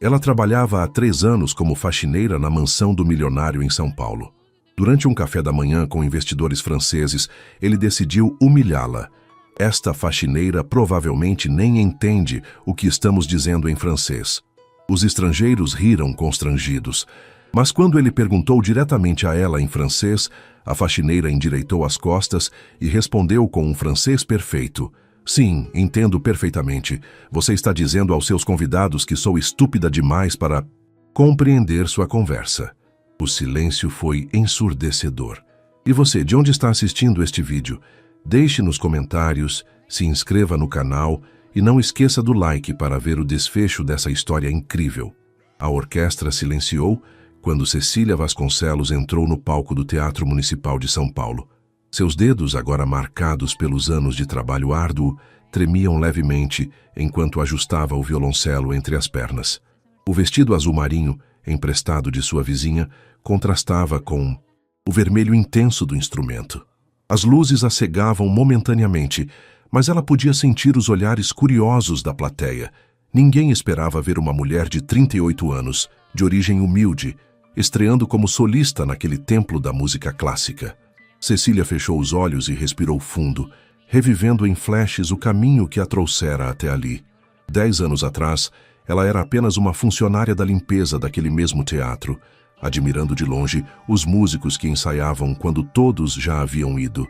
Ela trabalhava há 3 anos como faxineira na mansão do milionário em São Paulo. Durante um café da manhã com investidores franceses, ele decidiu humilhá-la. Esta faxineira provavelmente nem entende o que estamos dizendo em francês. Os estrangeiros riram constrangidos. Mas quando ele perguntou diretamente a ela em francês, a faxineira endireitou as costas e respondeu com um francês perfeito. Sim, entendo perfeitamente. Você está dizendo aos seus convidados que sou estúpida demais para compreender sua conversa. O silêncio foi ensurdecedor. E você, de onde está assistindo este vídeo? Deixe nos comentários, se inscreva no canal e não esqueça do like para ver o desfecho dessa história incrível. A orquestra silenciou quando Cecília Vasconcelos entrou no palco do Teatro Municipal de São Paulo. Seus dedos, agora marcados pelos anos de trabalho árduo, tremiam levemente enquanto ajustava o violoncelo entre as pernas. O vestido azul marinho, emprestado de sua vizinha, contrastava com o vermelho intenso do instrumento. As luzes a cegavam momentaneamente, mas ela podia sentir os olhares curiosos da plateia. Ninguém esperava ver uma mulher de 38 anos, de origem humilde, estreando como solista naquele templo da música clássica. Cecília fechou os olhos e respirou fundo, revivendo em flashes o caminho que a trouxera até ali. 10 anos atrás, ela era apenas uma funcionária da limpeza daquele mesmo teatro, admirando de longe os músicos que ensaiavam quando todos já haviam ido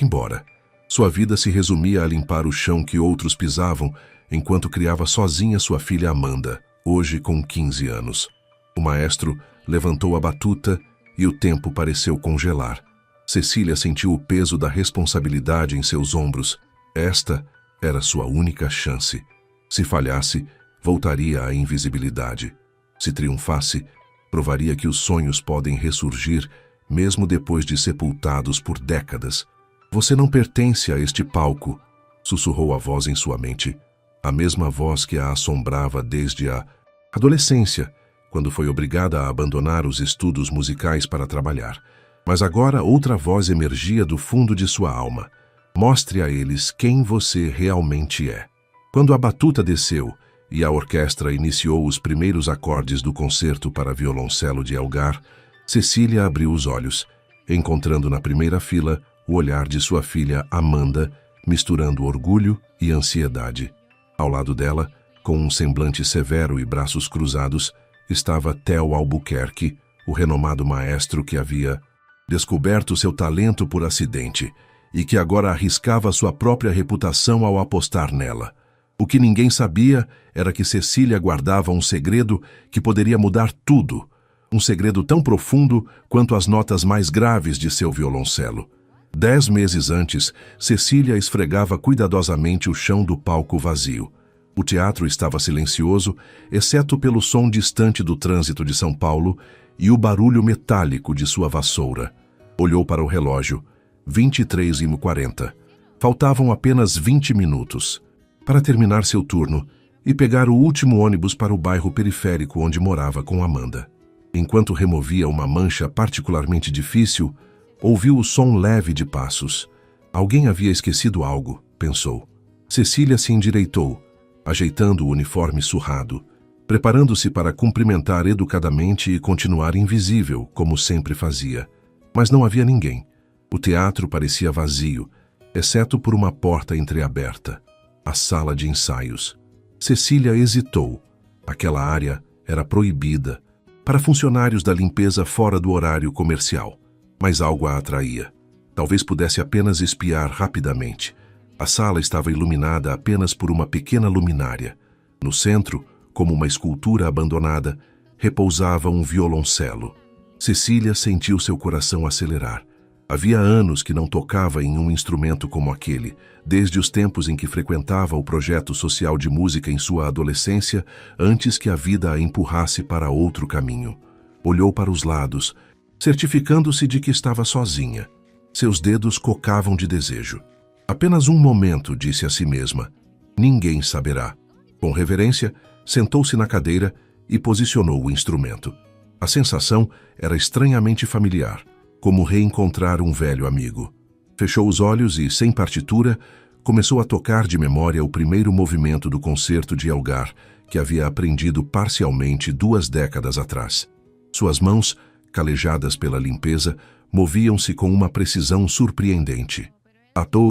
embora. Sua vida se resumia a limpar o chão que outros pisavam, enquanto criava sozinha sua filha Amanda, hoje com 15 anos. O maestro levantou a batuta e o tempo pareceu congelar. Cecília sentiu o peso da responsabilidade em seus ombros. Esta era sua única chance. Se falhasse, voltaria à invisibilidade. Se triunfasse, provaria que os sonhos podem ressurgir, mesmo depois de sepultados por décadas. Você não pertence a este palco, sussurrou a voz em sua mente. A mesma voz que a assombrava desde a adolescência, quando foi obrigada a abandonar os estudos musicais para trabalhar. Mas agora outra voz emergia do fundo de sua alma. Mostre a eles quem você realmente é. Quando a batuta desceu e a orquestra iniciou os primeiros acordes do concerto para violoncelo de Elgar, Cecília abriu os olhos, encontrando na primeira fila o olhar de sua filha Amanda, misturando orgulho e ansiedade. Ao lado dela, com um semblante severo e braços cruzados, estava Theo Albuquerque, o renomado maestro que havia descoberto seu talento por acidente e que agora arriscava sua própria reputação ao apostar nela. O que ninguém sabia era que Cecília guardava um segredo que poderia mudar tudo, um segredo tão profundo quanto as notas mais graves de seu violoncelo. 10 meses antes, Cecília esfregava cuidadosamente o chão do palco vazio. O teatro estava silencioso, exceto pelo som distante do trânsito de São Paulo e o barulho metálico de sua vassoura. Olhou para o relógio. 23h40. Faltavam apenas 20 minutos para terminar seu turno e pegar o último ônibus para o bairro periférico onde morava com Amanda. Enquanto removia uma mancha particularmente difícil, ouviu o som leve de passos. Alguém havia esquecido algo, pensou. Cecília se endireitou, ajeitando o uniforme surrado, preparando-se para cumprimentar educadamente e continuar invisível, como sempre fazia. Mas não havia ninguém. O teatro parecia vazio, exceto por uma porta entreaberta. A sala de ensaios. Cecília hesitou. Aquela área era proibida para funcionários da limpeza fora do horário comercial. Mas algo a atraía. Talvez pudesse apenas espiar rapidamente. A sala estava iluminada apenas por uma pequena luminária. No centro, como uma escultura abandonada, repousava um violoncelo. Cecília sentiu seu coração acelerar. Havia anos que não tocava em um instrumento como aquele, desde os tempos em que frequentava o projeto social de música em sua adolescência, antes que a vida a empurrasse para outro caminho. Olhou para os lados, certificando-se de que estava sozinha. Seus dedos cocavam de desejo. Apenas um momento, disse a si mesma. Ninguém saberá. Com reverência, sentou-se na cadeira e posicionou o instrumento. A sensação era estranhamente familiar, como reencontrar um velho amigo. Fechou os olhos e, sem partitura, começou a tocar de memória o primeiro movimento do concerto de Elgar, que havia aprendido parcialmente 2 décadas atrás. Suas mãos, calejadas pela limpeza, moviam-se com uma precisão surpreendente. À toa,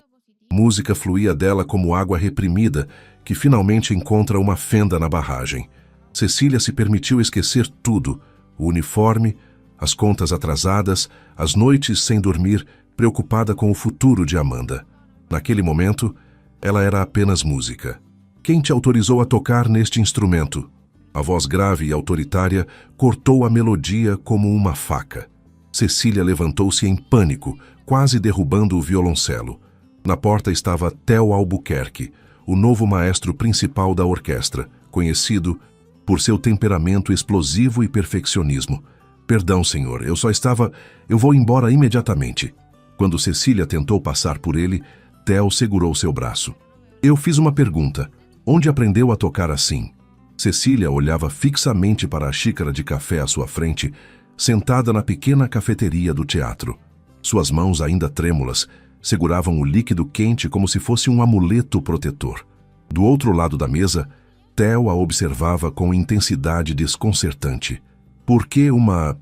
a música fluía dela como água reprimida, que finalmente encontra uma fenda na barragem. Cecília se permitiu esquecer tudo: o uniforme, as contas atrasadas, as noites sem dormir, preocupada com o futuro de Amanda. Naquele momento, ela era apenas música. Quem te autorizou a tocar neste instrumento? A voz grave e autoritária cortou a melodia como uma faca. Cecília levantou-se em pânico, quase derrubando o violoncelo. Na porta estava Theo Albuquerque, o novo maestro principal da orquestra, conhecido por seu temperamento explosivo e perfeccionismo. Perdão, senhor, eu vou embora imediatamente. Quando Cecília tentou passar por ele, Theo segurou seu braço. Eu fiz uma pergunta. Onde aprendeu a tocar assim? Cecília olhava fixamente para a xícara de café à sua frente, sentada na pequena cafeteria do teatro. Suas mãos, ainda trêmulas, seguravam o líquido quente como se fosse um amuleto protetor. Do outro lado da mesa, Theo a observava com intensidade desconcertante. Por que uma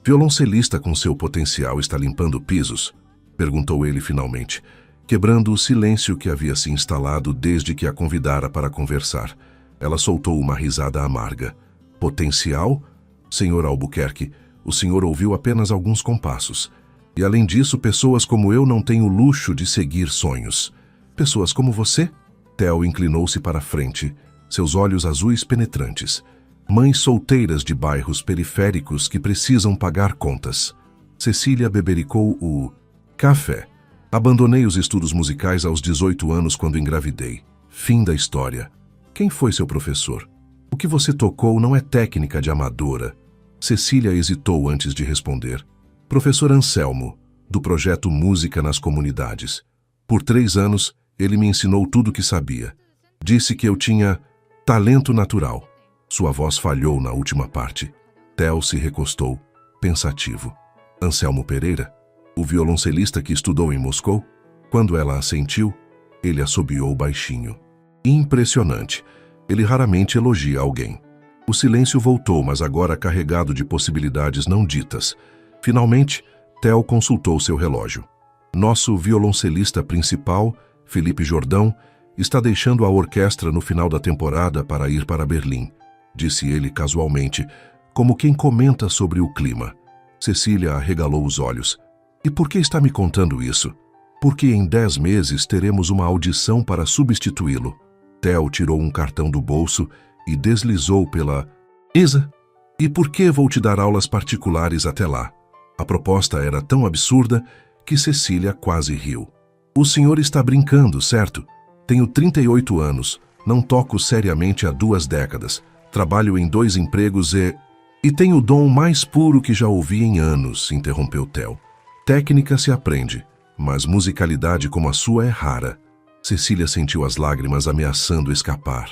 violoncelista com seu potencial está limpando pisos? Perguntou ele finalmente, quebrando o silêncio que havia se instalado desde que a convidara para conversar. Ela soltou uma risada amarga. Potencial? Senhor Albuquerque, o senhor ouviu apenas alguns compassos. E além disso, pessoas como eu não têm o luxo de seguir sonhos. Pessoas como você? Theo inclinou-se para a frente, seus olhos azuis penetrantes. Mães solteiras de bairros periféricos que precisam pagar contas. Cecília bebericou o café. Abandonei os estudos musicais aos 18 anos quando engravidei. Fim da história. Quem foi seu professor? O que você tocou não é técnica de amadora. Cecília hesitou antes de responder. Professor Anselmo, do projeto Música nas Comunidades. Por 3 anos, ele me ensinou tudo o que sabia. Disse que eu tinha talento natural. Sua voz falhou na última parte. Theo se recostou, pensativo. Anselmo Pereira? O violoncelista que estudou em Moscou? Quando ela assentiu, ele assobiou baixinho. Impressionante. Ele raramente elogia alguém. O silêncio voltou, mas agora carregado de possibilidades não ditas. Finalmente, Theo consultou seu relógio. Nosso violoncelista principal, Felipe Jordão, está deixando a orquestra no final da temporada para ir para Berlim, disse ele casualmente, como quem comenta sobre o clima. Cecília arregalou os olhos. E por que está me contando isso? Porque em 10 meses teremos uma audição para substituí-lo. Theo tirou um cartão do bolso e deslizou pela mesa. E por que vou te dar aulas particulares até lá? A proposta era tão absurda que Cecília quase riu. O senhor está brincando, certo? Tenho 38 anos, não toco seriamente há 2 décadas, trabalho em 2 empregos e tenho o dom mais puro que já ouvi em anos, interrompeu Theo. Técnica se aprende, mas musicalidade como a sua é rara. Cecília sentiu as lágrimas ameaçando escapar.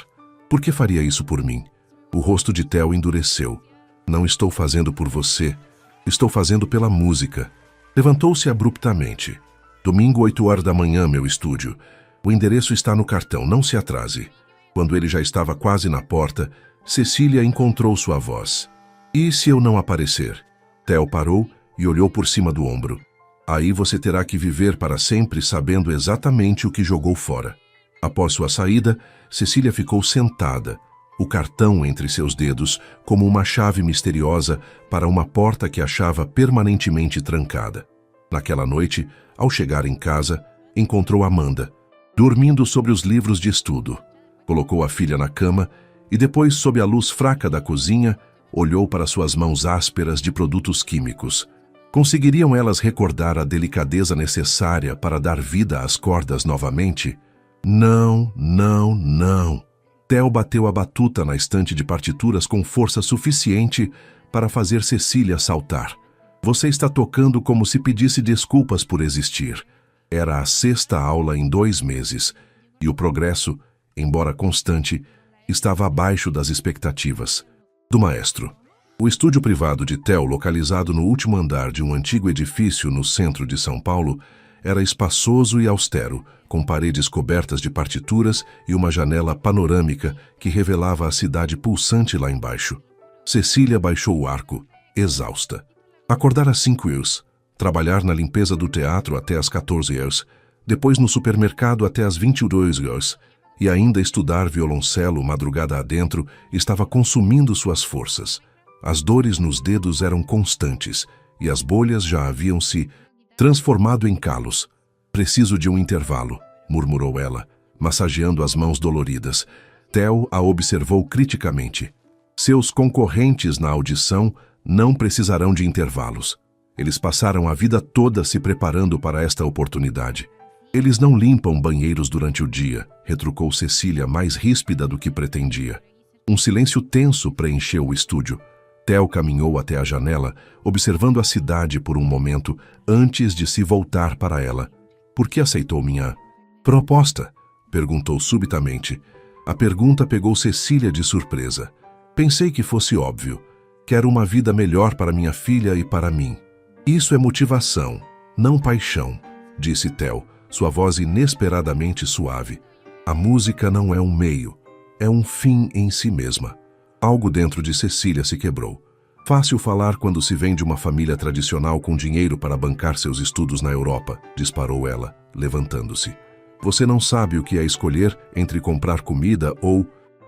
Por que faria isso por mim? O rosto de Theo endureceu. Não estou fazendo por você, estou fazendo pela música. Levantou-se abruptamente. Domingo, 8 horas da manhã, meu estúdio. O endereço está no cartão, não se atrase. Quando ele já estava quase na porta, Cecília encontrou sua voz. E se eu não aparecer? Theo parou e olhou por cima do ombro. Aí você terá que viver para sempre sabendo exatamente o que jogou fora. Após sua saída, Cecília ficou sentada, o cartão entre seus dedos como uma chave misteriosa para uma porta que achava permanentemente trancada. Naquela noite, ao chegar em casa, encontrou Amanda, dormindo sobre os livros de estudo. Colocou a filha na cama e depois, sob a luz fraca da cozinha, olhou para suas mãos ásperas de produtos químicos. Conseguiriam elas recordar a delicadeza necessária para dar vida às cordas novamente? Não, não, não. Theo bateu a batuta na estante de partituras com força suficiente para fazer Cecília saltar. Você está tocando como se pedisse desculpas por existir. Era a 6ª aula em 2 meses, e o progresso, embora constante, estava abaixo das expectativas do maestro. O estúdio privado de Theo, localizado no último andar de um antigo edifício no centro de São Paulo, Era espaçoso e austero, com paredes cobertas de partituras e uma janela panorâmica que revelava a cidade pulsante lá embaixo. Cecília baixou o arco, exausta. Acordar às 5 horas, trabalhar na limpeza do teatro até às 14 horas, depois no supermercado até às 22 horas, e ainda estudar violoncelo madrugada adentro estava consumindo suas forças. As dores nos dedos eram constantes e as bolhas já haviam se transformado em calos. Preciso de um intervalo, murmurou ela, massageando as mãos doloridas. Theo a observou criticamente. Seus concorrentes na audição não precisarão de intervalos. Eles passaram a vida toda se preparando para esta oportunidade. Eles não limpam banheiros durante o dia, retrucou Cecília mais ríspida do que pretendia. Um silêncio tenso preencheu o estúdio. Theo caminhou até a janela, observando a cidade por um momento antes de se voltar para ela. Por que aceitou minha proposta? Perguntou subitamente. A pergunta pegou Cecília de surpresa. Pensei que fosse óbvio. Quero uma vida melhor para minha filha e para mim. Isso é motivação, não paixão, disse Theo, sua voz inesperadamente suave. A música não é um meio, é um fim em si mesma. Algo dentro de Cecília se quebrou. Fácil falar quando se vem de uma família tradicional com dinheiro para bancar seus estudos na Europa, disparou ela, levantando-se. Você não sabe o que é escolher entre comprar comida ou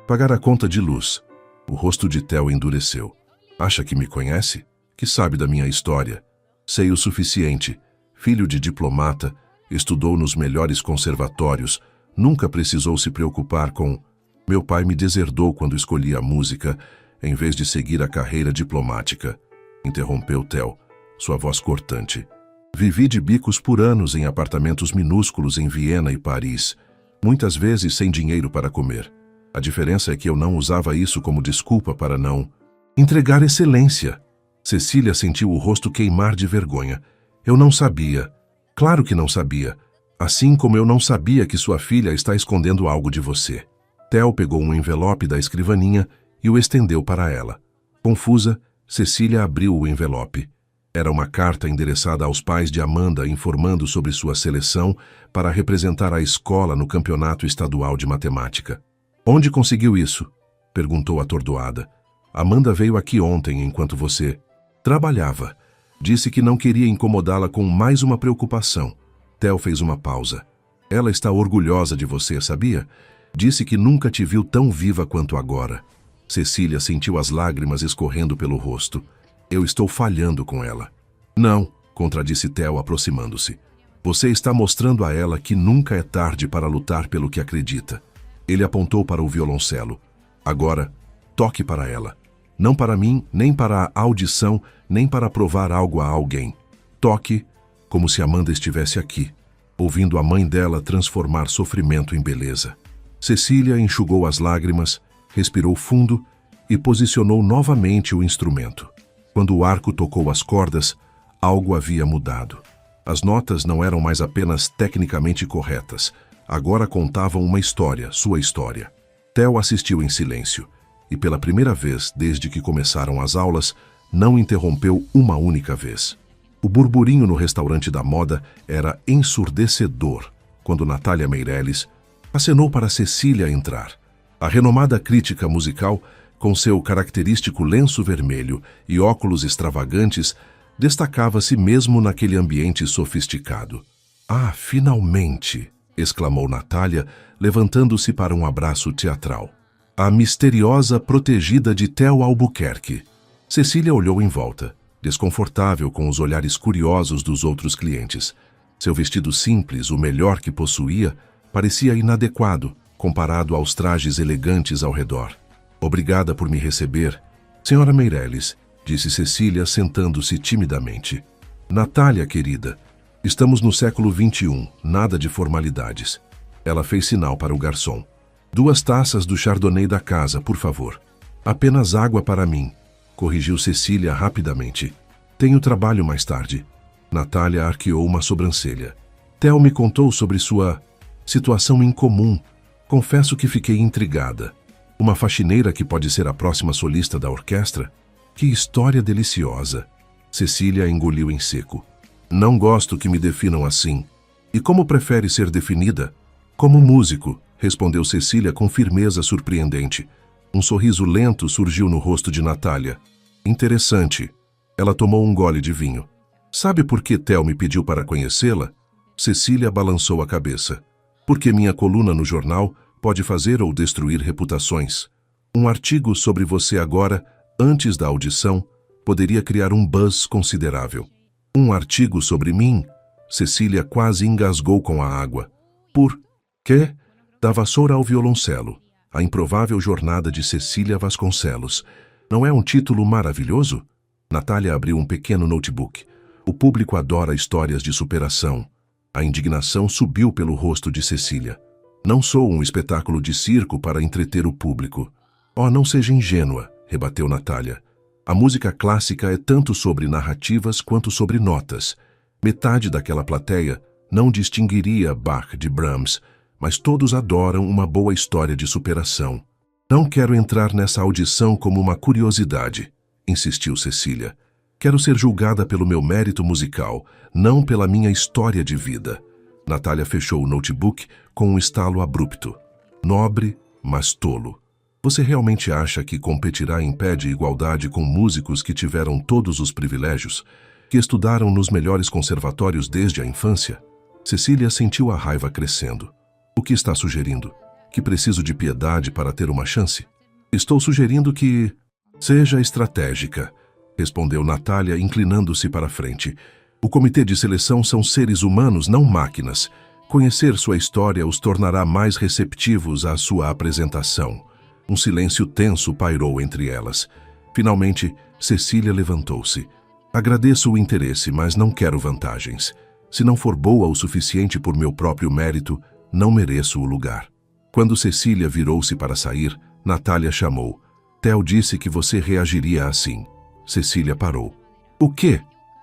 pagar a conta de luz. O rosto de Theo endureceu. Acha que me conhece? Que sabe da minha história? Sei o suficiente. Filho de diplomata, estudou nos melhores conservatórios, nunca precisou se preocupar com... Meu pai me deserdou quando escolhi a música, em vez de seguir a carreira diplomática. Interrompeu Theo, sua voz cortante. Vivi de bicos por anos em apartamentos minúsculos em Viena e Paris, muitas vezes sem dinheiro para comer. A diferença é que eu não usava isso como desculpa para não entregar excelência. Cecília sentiu o rosto queimar de vergonha. Eu não sabia. Claro que não sabia. Assim como eu não sabia que sua filha está escondendo algo de você. Theo pegou um envelope da escrivaninha e o estendeu para ela. Confusa, Cecília abriu o envelope. Era uma carta endereçada aos pais de Amanda informando sobre sua seleção para representar a escola no campeonato estadual de matemática. Onde conseguiu isso? Perguntou atordoada. Amanda veio aqui ontem enquanto você trabalhava. Disse que não queria incomodá-la com mais uma preocupação. Theo fez uma pausa. Ela está orgulhosa de você, sabia? Disse que nunca te viu tão viva quanto agora. Cecília sentiu as lágrimas escorrendo pelo rosto. Eu estou falhando com ela. Não, contradisse Theo aproximando-se. Você está mostrando a ela que nunca é tarde para lutar pelo que acredita. Ele apontou para o violoncelo. Agora, toque para ela. Não para mim, nem para a audição, nem para provar algo a alguém. Toque como se Amanda estivesse aqui, ouvindo a mãe dela transformar sofrimento em beleza. Cecília enxugou as lágrimas, respirou fundo e posicionou novamente o instrumento. Quando o arco tocou as cordas, algo havia mudado. As notas não eram mais apenas tecnicamente corretas, agora contavam uma história, sua história. Theo assistiu em silêncio e, pela primeira vez desde que começaram as aulas, não interrompeu uma única vez. O burburinho no restaurante da moda era ensurdecedor quando Natália Meirelles acenou para Cecília entrar. A renomada crítica musical, com seu característico lenço vermelho e óculos extravagantes, destacava-se mesmo naquele ambiente sofisticado. Ah, finalmente! Exclamou Natália, levantando-se para um abraço teatral. A misteriosa protegida de Theo Albuquerque. Cecília olhou em volta, desconfortável com os olhares curiosos dos outros clientes. Seu vestido simples, o melhor que possuía, parecia inadequado, comparado aos trajes elegantes ao redor. Obrigada por me receber, senhora Meirelles, disse Cecília, sentando-se timidamente. Natália, querida, estamos no século XXI, nada de formalidades. Ela fez sinal para o garçom. 2 taças do chardonnay da casa, por favor. Apenas água para mim, corrigiu Cecília rapidamente. Tenho trabalho mais tarde. Natália arqueou uma sobrancelha. Theo me contou sobre sua situação incomum. Confesso que fiquei intrigada. Uma faxineira que pode ser a próxima solista da orquestra? Que história deliciosa. Cecília engoliu em seco. Não gosto que me definam assim. E como prefere ser definida? Como músico, respondeu Cecília com firmeza surpreendente. Um sorriso lento surgiu no rosto de Natália. Interessante. Ela tomou um gole de vinho. Sabe por que Theo me pediu para conhecê-la? Cecília balançou a cabeça. Porque minha coluna no jornal pode fazer ou destruir reputações. Um artigo sobre você agora, antes da audição, poderia criar um buzz considerável. Um artigo sobre mim? Cecília quase engasgou com a água. Por quê? Da vassoura ao violoncelo. A improvável jornada de Cecília Vasconcelos. Não é um título maravilhoso? Natália abriu um pequeno notebook. O público adora histórias de superação. A indignação subiu pelo rosto de Cecília. Não sou um espetáculo de circo para entreter o público. Oh, não seja ingênua, rebateu Natália. A música clássica é tanto sobre narrativas quanto sobre notas. Metade daquela plateia não distinguiria Bach de Brahms, mas todos adoram uma boa história de superação. Não quero entrar nessa audição como uma curiosidade, insistiu Cecília. Quero ser julgada pelo meu mérito musical, não pela minha história de vida. Natália fechou o notebook com um estalo abrupto. Nobre, mas tolo. Você realmente acha que competirá em pé de igualdade com músicos que tiveram todos os privilégios, que estudaram nos melhores conservatórios desde a infância? Cecília sentiu a raiva crescendo. O que está sugerindo? Que preciso de piedade para ter uma chance? Estou sugerindo que seja estratégica, respondeu Natália, inclinando-se para a frente. O comitê de seleção são seres humanos, não máquinas. Conhecer sua história os tornará mais receptivos à sua apresentação. Um silêncio tenso pairou entre elas. Finalmente, Cecília levantou-se. Agradeço o interesse, mas não quero vantagens. Se não for boa o suficiente por meu próprio mérito, não mereço o lugar. Quando Cecília virou-se para sair, Natália chamou. Theo disse que você reagiria assim. Cecília parou. O quê?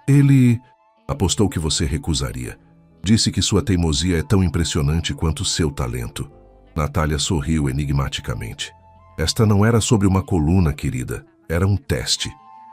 Ele apostou que você recusaria. Disse que sua teimosia é tão impressionante quanto seu talento. Natália sorriu enigmaticamente. Esta não era sobre uma coluna, querida. Era um teste.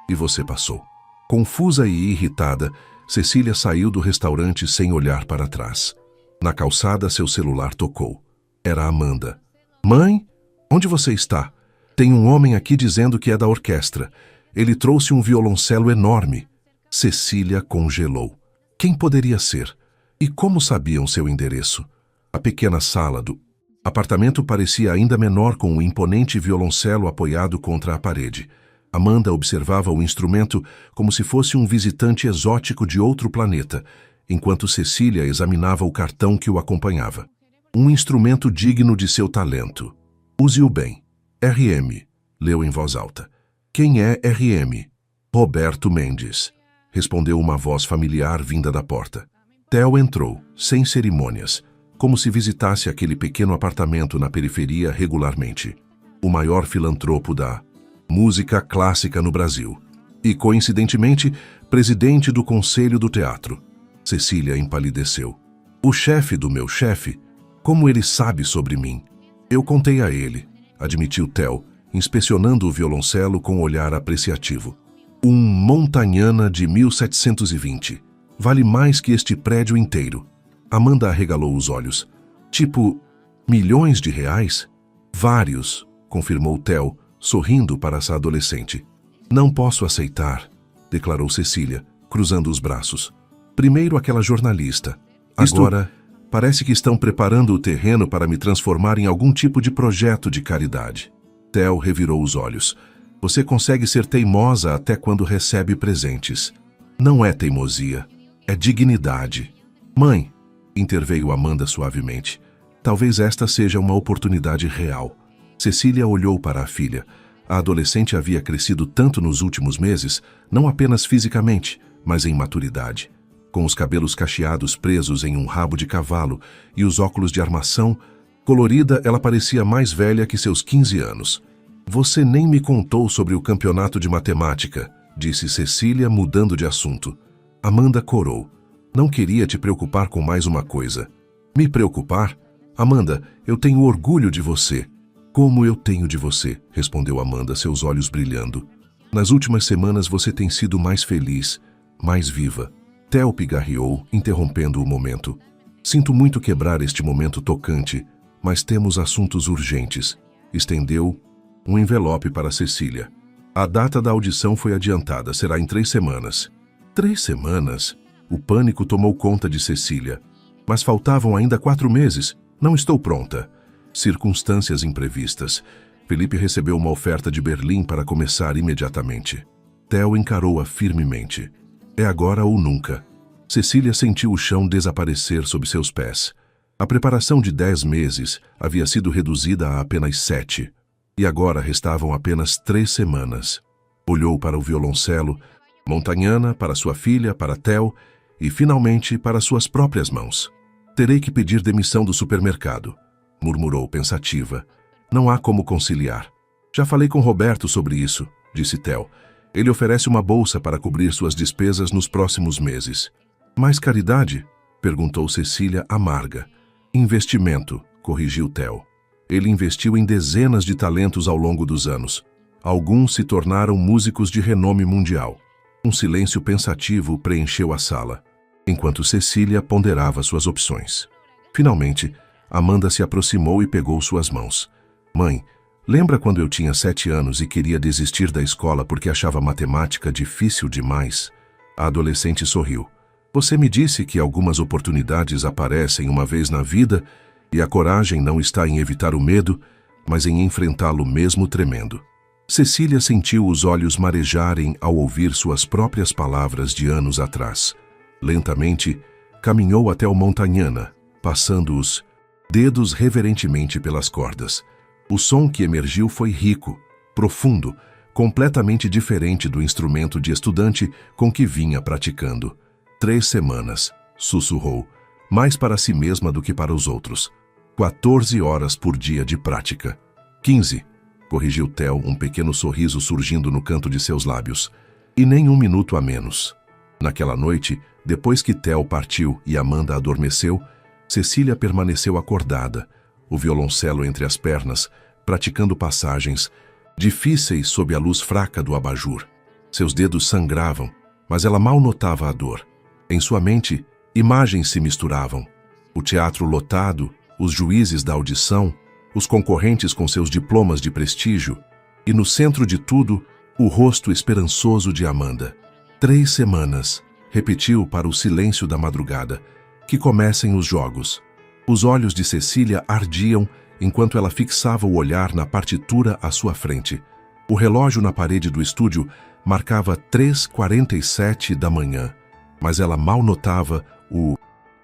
E você passou. Confusa e irritada, Cecília saiu do restaurante sem olhar para trás. Na calçada, seu celular tocou. Era Amanda. Mãe, onde você está? Tem um homem aqui dizendo que é da orquestra. Ele trouxe um violoncelo enorme. Cecília congelou. Quem poderia ser? E como sabiam seu endereço? A pequena sala do apartamento parecia ainda menor com um imponente violoncelo apoiado contra a parede. Amanda observava o instrumento como se fosse um visitante exótico de outro planeta, enquanto Cecília examinava o cartão que o acompanhava. Um instrumento digno de seu talento. Use-o bem. RM, leu em voz alta. Quem é RM? Roberto Mendes, respondeu uma voz familiar vinda da porta. Theo entrou, sem cerimônias, como se visitasse aquele pequeno apartamento na periferia regularmente. O maior filantropo da música clássica no Brasil. E, coincidentemente, presidente do Conselho do Teatro. Cecília empalideceu. O chefe do meu chefe? Como ele sabe sobre mim? Eu contei a ele, admitiu Theo, inspecionando o violoncelo com um olhar apreciativo. Um Montagnana de 1720. Vale mais que este prédio inteiro. Amanda arregalou os olhos. Tipo, milhões de reais? Vários, confirmou Theo, sorrindo para essa adolescente. Não posso aceitar, declarou Cecília, cruzando os braços. Primeiro aquela jornalista. Agora, parece que estão preparando o terreno para me transformar em algum tipo de projeto de caridade. Theo revirou os olhos. Você consegue ser teimosa até quando recebe presentes. Não é teimosia, é dignidade. Mãe, interveio Amanda suavemente, talvez esta seja uma oportunidade real. Cecília olhou para a filha. A adolescente havia crescido tanto nos últimos meses, não apenas fisicamente, mas em maturidade. Com os cabelos cacheados presos em um rabo de cavalo e os óculos de armação, colorida, ela parecia mais velha que seus 15 anos. Você nem me contou sobre o campeonato de matemática, disse Cecília, mudando de assunto. Amanda corou. Não queria te preocupar com mais uma coisa. Me preocupar? Amanda, eu tenho orgulho de você. Como eu tenho de você, respondeu Amanda, seus olhos brilhando. Nas últimas semanas você tem sido mais feliz, mais viva. Theo pigarreou, interrompendo o momento. Sinto muito quebrar este momento tocante, mas temos assuntos urgentes. Estendeu um envelope para Cecília. A data da audição foi adiantada, será em 3 semanas. 3 semanas? O pânico tomou conta de Cecília. Mas faltavam ainda 4 meses. Não estou pronta. Circunstâncias imprevistas. Felipe recebeu uma oferta de Berlim para começar imediatamente. Theo encarou-a firmemente. É agora ou nunca. Cecília sentiu o chão desaparecer sob seus pés. A preparação de 10 meses havia sido reduzida a apenas 7. E agora restavam apenas 3 semanas. Olhou para o violoncelo, Montagnana, para sua filha, para Theo e, finalmente, para suas próprias mãos. Terei que pedir demissão do supermercado, murmurou pensativa. Não há como conciliar. Já falei com Roberto sobre isso, disse Theo. Ele oferece uma bolsa para cobrir suas despesas nos próximos meses. Mais caridade? Perguntou Cecília, amarga. Investimento, corrigiu Theo. Ele investiu em dezenas de talentos ao longo dos anos. Alguns se tornaram músicos de renome mundial. Um silêncio pensativo preencheu a sala, enquanto Cecília ponderava suas opções. Finalmente, Amanda se aproximou e pegou suas mãos. Mãe, lembra quando eu tinha 7 anos e queria desistir da escola porque achava matemática difícil demais? A adolescente sorriu. Você me disse que algumas oportunidades aparecem uma vez na vida e a coragem não está em evitar o medo, mas em enfrentá-lo mesmo tremendo. Cecília sentiu os olhos marejarem ao ouvir suas próprias palavras de anos atrás. Lentamente, caminhou até o Montagnana, passando os dedos reverentemente pelas cordas. O som que emergiu foi rico, profundo, completamente diferente do instrumento de estudante com que vinha praticando. 3 semanas, sussurrou, mais para si mesma do que para os outros. 14 horas por dia de prática. 15, corrigiu Theo, um pequeno sorriso surgindo no canto de seus lábios. E nem 1 minuto a menos. Naquela noite, depois que Theo partiu e Amanda adormeceu, Cecília permaneceu acordada, o violoncelo entre as pernas, praticando passagens, difíceis sob a luz fraca do abajur. Seus dedos sangravam, mas ela mal notava a dor. Em sua mente, imagens se misturavam. O teatro lotado, os juízes da audição, os concorrentes com seus diplomas de prestígio, e no centro de tudo, o rosto esperançoso de Amanda. 3 semanas, repetiu para o silêncio da madrugada, que comecem os jogos. Os olhos de Cecília ardiam enquanto ela fixava o olhar na partitura à sua frente. O relógio na parede do estúdio marcava 3h47 da manhã, mas ela mal notava o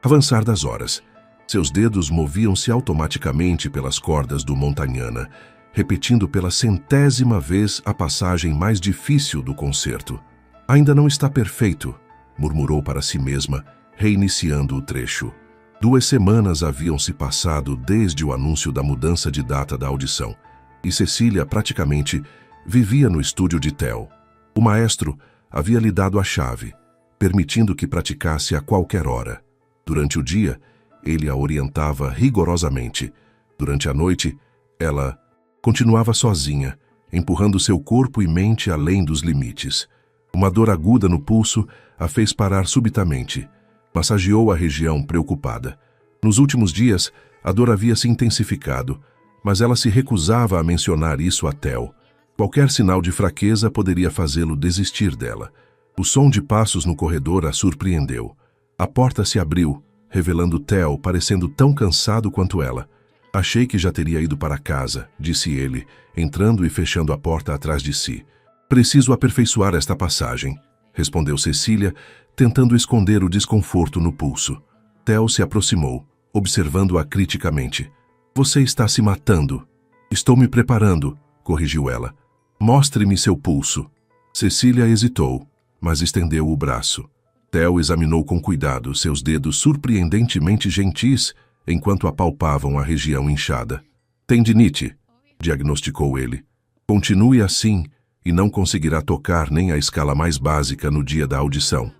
avançar das horas. Seus dedos moviam-se automaticamente pelas cordas do Montagnana, repetindo pela 100ª vez a passagem mais difícil do concerto. Ainda não está perfeito, murmurou para si mesma, reiniciando o trecho. 2 semanas haviam se passado desde o anúncio da mudança de data da audição, e Cecília praticamente vivia no estúdio de Theo. O maestro havia lhe dado a chave, permitindo que praticasse a qualquer hora. Durante o dia, ele a orientava rigorosamente. Durante a noite, ela continuava sozinha, empurrando seu corpo e mente além dos limites. Uma dor aguda no pulso a fez parar subitamente. Massageou a região, preocupada. Nos últimos dias, a dor havia se intensificado, mas ela se recusava a mencionar isso a Theo. Qualquer sinal de fraqueza poderia fazê-lo desistir dela. O som de passos no corredor a surpreendeu. A porta se abriu, revelando Theo parecendo tão cansado quanto ela. Achei que já teria ido para casa, disse ele, entrando e fechando a porta atrás de si. Preciso aperfeiçoar esta passagem, respondeu Cecília, tentando esconder o desconforto no pulso. Theo se aproximou, observando-a criticamente. Você está se matando. Estou me preparando, corrigiu ela. Mostre-me seu pulso. Cecília hesitou, mas estendeu o braço. Theo examinou com cuidado seus dedos surpreendentemente gentis enquanto apalpavam a região inchada. Tendinite, diagnosticou ele. Continue assim e não conseguirá tocar nem a escala mais básica no dia da audição.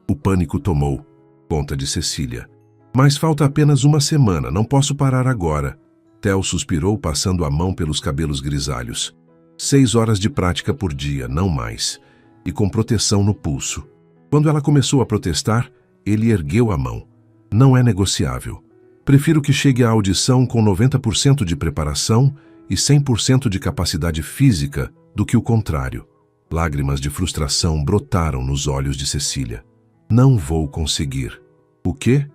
O pânico tomou conta de Cecília. Mas falta apenas 1 semana, não posso parar agora. Theo suspirou, passando a mão pelos cabelos grisalhos. 6 horas de prática por dia, não mais, e com proteção no pulso. Quando ela começou a protestar, ele ergueu a mão. Não é negociável. Prefiro que chegue à audição com 90% de preparação e 100% de capacidade física do que o contrário. Lágrimas de frustração brotaram nos olhos de Cecília. Não vou conseguir. O quê?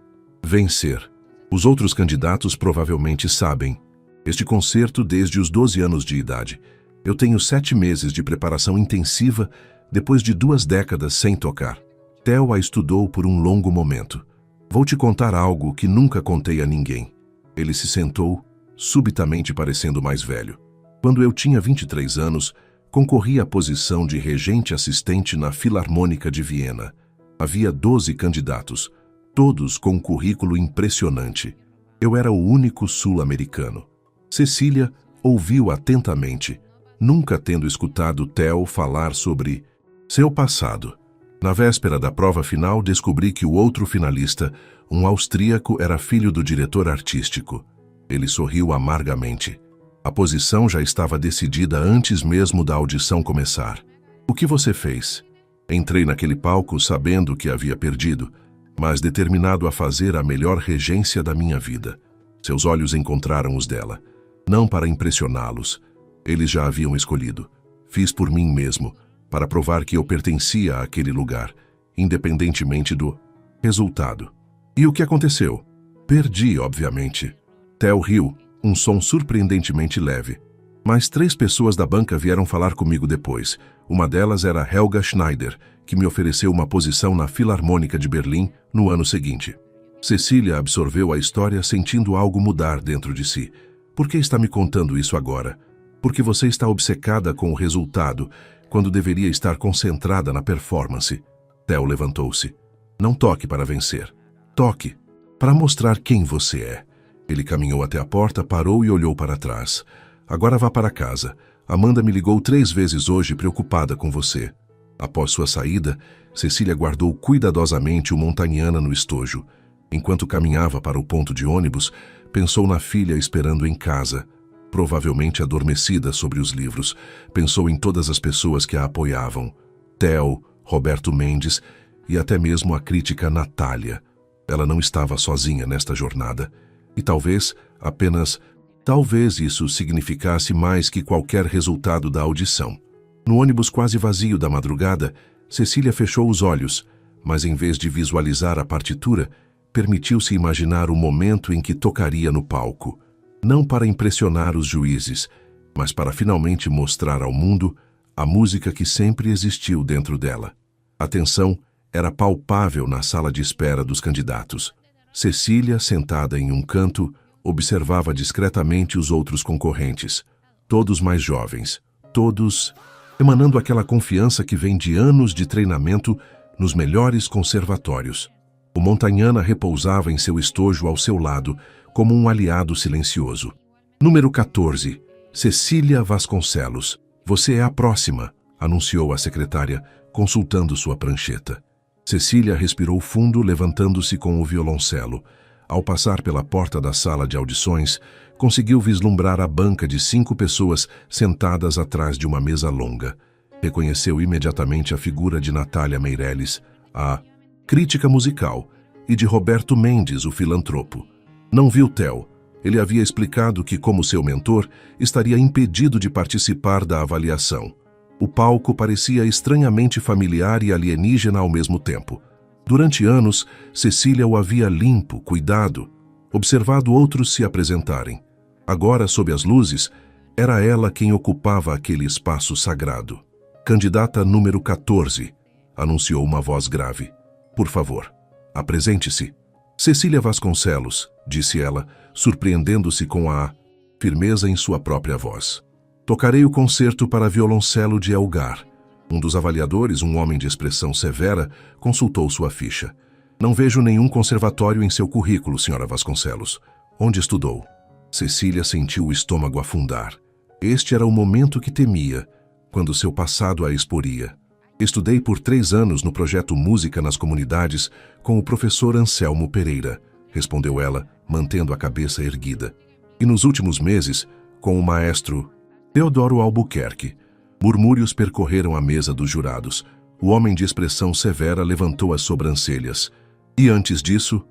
Vencer. Os outros candidatos provavelmente sabem. Este concerto desde os 12 anos de idade. Eu tenho 7 meses de preparação intensiva depois de 2 décadas sem tocar. Theo a estudou por um longo momento. Vou te contar algo que nunca contei a ninguém. Ele se sentou, subitamente parecendo mais velho. Quando eu tinha 23 anos, concorri à posição de regente assistente na Filarmônica de Viena. Havia 12 candidatos, todos com um currículo impressionante. Eu era o único sul-americano. Cecília ouviu atentamente, nunca tendo escutado Theo falar sobre seu passado. Na véspera da prova final, descobri que o outro finalista, um austríaco, era filho do diretor artístico. Ele sorriu amargamente. A posição já estava decidida antes mesmo da audição começar. O que você fez? Entrei naquele palco sabendo que havia perdido, mas determinado a fazer a melhor regência da minha vida. Seus olhos encontraram os dela. Não para impressioná-los. Eles já haviam escolhido. Fiz por mim mesmo, para provar que eu pertencia àquele lugar, independentemente do resultado. E o que aconteceu? Perdi, obviamente. Theo riu, um som surpreendentemente leve. Mas 3 pessoas da banca vieram falar comigo depois. Uma delas era Helga Schneider, que me ofereceu uma posição na Filarmônica de Berlim no ano seguinte. Cecília absorveu a história sentindo algo mudar dentro de si. Por que está me contando isso agora? Porque você está obcecada com o resultado, quando deveria estar concentrada na performance. Theo levantou-se. Não toque para vencer. Toque para mostrar quem você é. Ele caminhou até a porta, parou e olhou para trás. Agora vá para casa. Amanda me ligou 3 vezes hoje preocupada com você. Após sua saída, Cecília guardou cuidadosamente o Montagnana no estojo. Enquanto caminhava para o ponto de ônibus, pensou na filha esperando em casa. Provavelmente adormecida sobre os livros, pensou em todas as pessoas que a apoiavam. Theo, Roberto Mendes e até mesmo a crítica Natália. Ela não estava sozinha nesta jornada. E talvez, apenas talvez isso significasse mais que qualquer resultado da audição. No ônibus quase vazio da madrugada, Cecília fechou os olhos, mas em vez de visualizar a partitura, permitiu-se imaginar o momento em que tocaria no palco. Não para impressionar os juízes, mas para finalmente mostrar ao mundo a música que sempre existiu dentro dela. A tensão era palpável na sala de espera dos candidatos. Cecília, sentada em um canto, observava discretamente os outros concorrentes, todos mais jovens, todos emanando aquela confiança que vem de anos de treinamento nos melhores conservatórios. O Montagnana repousava em seu estojo ao seu lado, como um aliado silencioso. Número 14. Cecília Vasconcelos. Você é a próxima, anunciou a secretária, consultando sua prancheta. Cecília respirou fundo, levantando-se com o violoncelo. Ao passar pela porta da sala de audições, conseguiu vislumbrar a banca de 5 pessoas sentadas atrás de uma mesa longa. Reconheceu imediatamente a figura de Natália Meirelles, a crítica musical, e de Roberto Mendes, o filantropo. Não viu Theo. Ele havia explicado que, como seu mentor, estaria impedido de participar da avaliação. O palco parecia estranhamente familiar e alienígena ao mesmo tempo. Durante anos, Cecília o havia limpo, cuidado, observado outros se apresentarem. Agora, sob as luzes, era ela quem ocupava aquele espaço sagrado. Candidata número 14, anunciou uma voz grave. Por favor, apresente-se. Cecília Vasconcelos, disse ela, surpreendendo-se com a firmeza em sua própria voz. Tocarei o concerto para violoncelo de Elgar. Um dos avaliadores, um homem de expressão severa, consultou sua ficha. Não vejo nenhum conservatório em seu currículo, senhora Vasconcelos. Onde estudou? Cecília sentiu o estômago afundar. Este era o momento que temia, quando seu passado a exporia. Estudei por 3 anos no projeto Música nas Comunidades com o professor Anselmo Pereira, respondeu ela, mantendo a cabeça erguida. E nos últimos meses, com o maestro Teodoro Albuquerque. Murmúrios percorreram a mesa dos jurados. O homem de expressão severa levantou as sobrancelhas. E antes disso,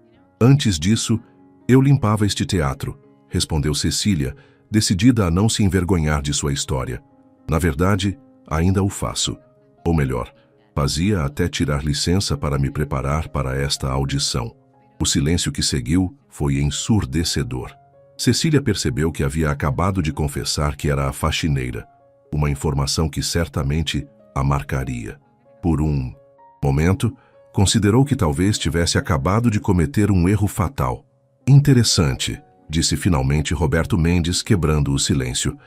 Antes disso, eu limpava este teatro, respondeu Cecília, decidida a não se envergonhar de sua história. Na verdade, ainda o faço. Ou melhor, fazia até tirar licença para me preparar para esta audição. O silêncio que seguiu foi ensurdecedor. Cecília percebeu que havia acabado de confessar que era a faxineira, uma informação que certamente a marcaria. Por um momento, considerou que talvez tivesse acabado de cometer um erro fatal. Interessante, disse finalmente Roberto Mendes, quebrando o silêncio.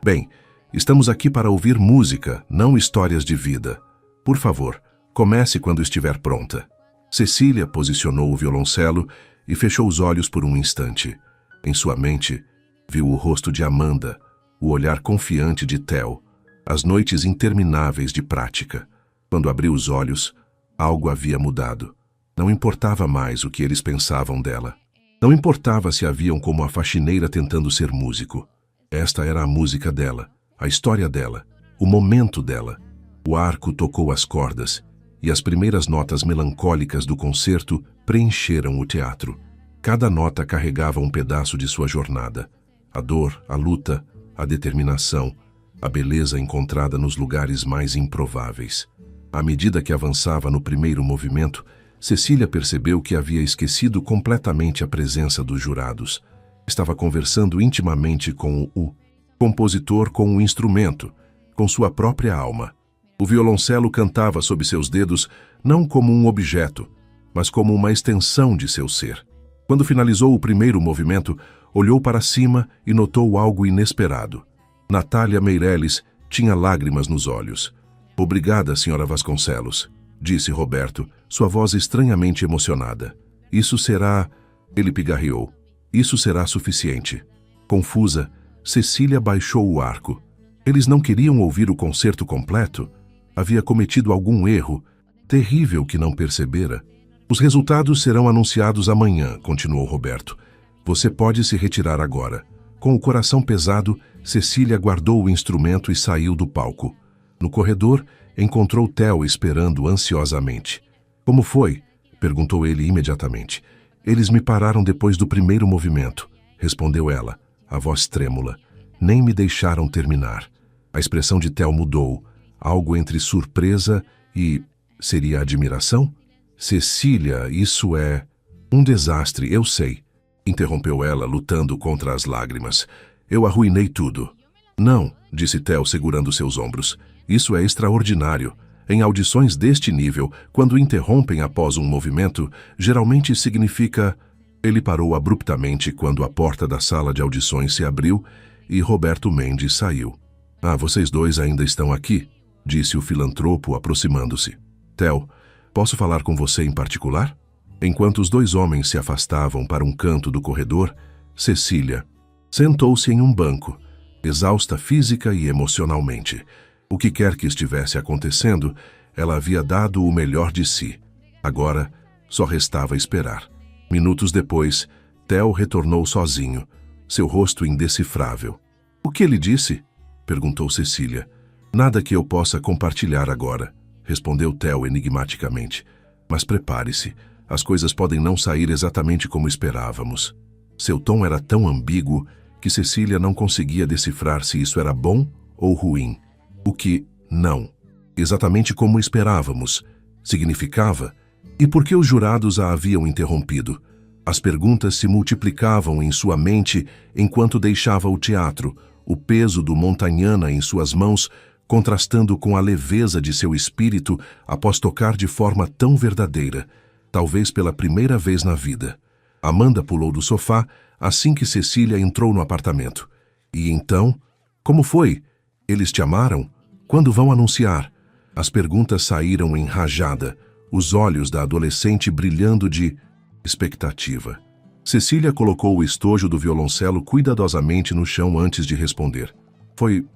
Bem, estamos aqui para ouvir música, não histórias de vida. Por favor, comece quando estiver pronta. Cecília posicionou o violoncelo e fechou os olhos por um instante. Em sua mente, viu o rosto de Amanda, o olhar confiante de Theo, as noites intermináveis de prática. Quando abriu os olhos, algo havia mudado. Não importava mais o que eles pensavam dela. Não importava se a viam como a faxineira tentando ser músico. Esta era a música dela, a história dela, o momento dela. O arco tocou as cordas, e as primeiras notas melancólicas do concerto preencheram o teatro. Cada nota carregava um pedaço de sua jornada. A dor, a luta, a determinação, a beleza encontrada nos lugares mais improváveis. À medida que avançava no primeiro movimento, Cecília percebeu que havia esquecido completamente a presença dos jurados. Estava conversando intimamente com o compositor, com o instrumento, com sua própria alma. O violoncelo cantava sob seus dedos não como um objeto, mas como uma extensão de seu ser. Quando finalizou o primeiro movimento, olhou para cima e notou algo inesperado. Natália Meirelles tinha lágrimas nos olhos. "Obrigada, Sra. Vasconcelos", disse Roberto, sua voz estranhamente emocionada. "Isso será..." Ele pigarreou. "Isso será suficiente." Confusa, Cecília baixou o arco. Eles não queriam ouvir o concerto completo? Havia cometido algum erro terrível que não percebera? "Os resultados serão anunciados amanhã", continuou Roberto. "Você pode se retirar agora." Com o coração pesado, Cecília guardou o instrumento e saiu do palco. No corredor, encontrou Theo esperando ansiosamente. "Como foi?" perguntou ele imediatamente. "Eles me pararam depois do primeiro movimento", respondeu ela, a voz trêmula. "Nem me deixaram terminar." A expressão de Theo mudou, algo entre surpresa e... seria admiração? "Cecília, isso é... um desastre, eu sei", interrompeu ela, lutando contra as lágrimas. "Eu arruinei tudo." "Não", disse Theo, segurando seus ombros. "Isso é extraordinário. Em audições deste nível, quando interrompem após um movimento, geralmente significa..." Ele parou abruptamente quando a porta da sala de audições se abriu e Roberto Mendes saiu. "Ah, vocês dois ainda estão aqui?", disse o filantropo, aproximando-se. "Theo, posso falar com você em particular?" Enquanto os dois homens se afastavam para um canto do corredor, Cecília sentou-se em um banco, exausta física e emocionalmente. O que quer que estivesse acontecendo, ela havia dado o melhor de si. Agora, só restava esperar. Minutos depois, Theo retornou sozinho, seu rosto indecifrável. "O que ele disse?", perguntou Cecília. "Nada que eu possa compartilhar agora", respondeu Theo enigmaticamente. "Mas prepare-se, as coisas podem não sair exatamente como esperávamos." Seu tom era tão ambíguo que Cecília não conseguia decifrar se isso era bom ou ruim. O que "não", exatamente como esperávamos, significava, e por que os jurados a haviam interrompido? As perguntas se multiplicavam em sua mente enquanto deixava o teatro, o peso do Montagnana em suas mãos contrastando com a leveza de seu espírito após tocar de forma tão verdadeira, talvez pela primeira vez na vida. Amanda pulou do sofá assim que Cecília entrou no apartamento. "E então? Como foi? Eles te amaram? Quando vão anunciar?" As perguntas saíram em rajada, os olhos da adolescente brilhando de expectativa. Cecília colocou o estojo do violoncelo cuidadosamente no chão antes de responder. "Foi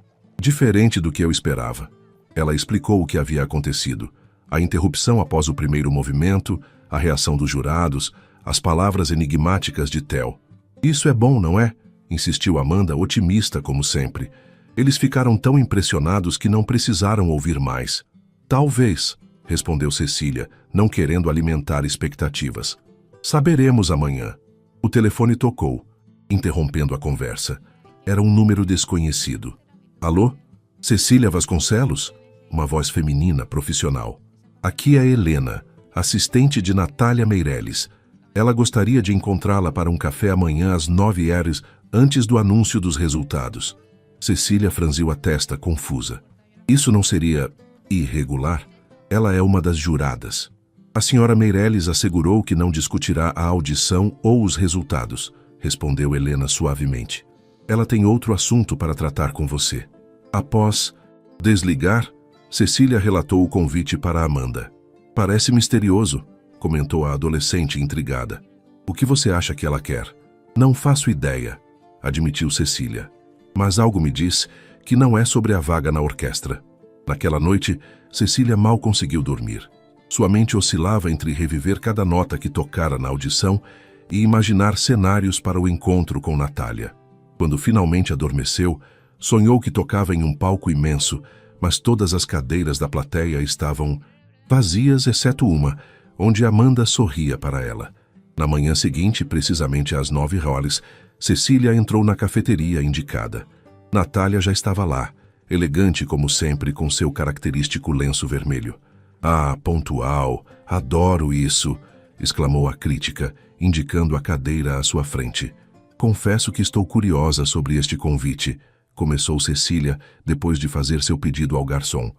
diferente do que eu esperava." Ela explicou o que havia acontecido. A interrupção após o primeiro movimento, a reação dos jurados, as palavras enigmáticas de Theo. "Isso é bom, não é?", insistiu Amanda, otimista como sempre. "Eles ficaram tão impressionados que não precisaram ouvir mais." "Talvez", respondeu Cecília, não querendo alimentar expectativas. Saberemos amanhã. O telefone tocou, interrompendo a conversa. Era um número desconhecido. Alô? Cecília Vasconcelos? Uma voz feminina, profissional. Aqui é Helena, assistente de Natália Meireles. Ela gostaria de encontrá-la para um café amanhã às 9h, antes do anúncio dos resultados. Cecília franziu a testa, confusa. Isso não seria irregular? Ela é uma das juradas. A senhora Meireles assegurou que não discutirá a audição ou os resultados, respondeu Helena suavemente. Ela tem outro assunto para tratar com você. Após desligar, Cecília relatou o convite para Amanda. Parece misterioso, comentou a adolescente intrigada. O que você acha que ela quer? Não faço ideia, admitiu Cecília. Mas algo me diz que não é sobre a vaga na orquestra. Naquela noite, Cecília mal conseguiu dormir. Sua mente oscilava entre reviver cada nota que tocara na audição e imaginar cenários para o encontro com Natália. Quando finalmente adormeceu, sonhou que tocava em um palco imenso, mas todas as cadeiras da plateia estavam vazias, exceto uma, onde Amanda sorria para ela. Na manhã seguinte, precisamente às 9h, Cecília entrou na cafeteria indicada. Natália já estava lá, elegante como sempre, com seu característico lenço vermelho. Ah, pontual, adoro isso, exclamou a crítica, indicando a cadeira à sua frente. Confesso que estou curiosa sobre este convite, começou Cecília, depois de fazer seu pedido ao garçom.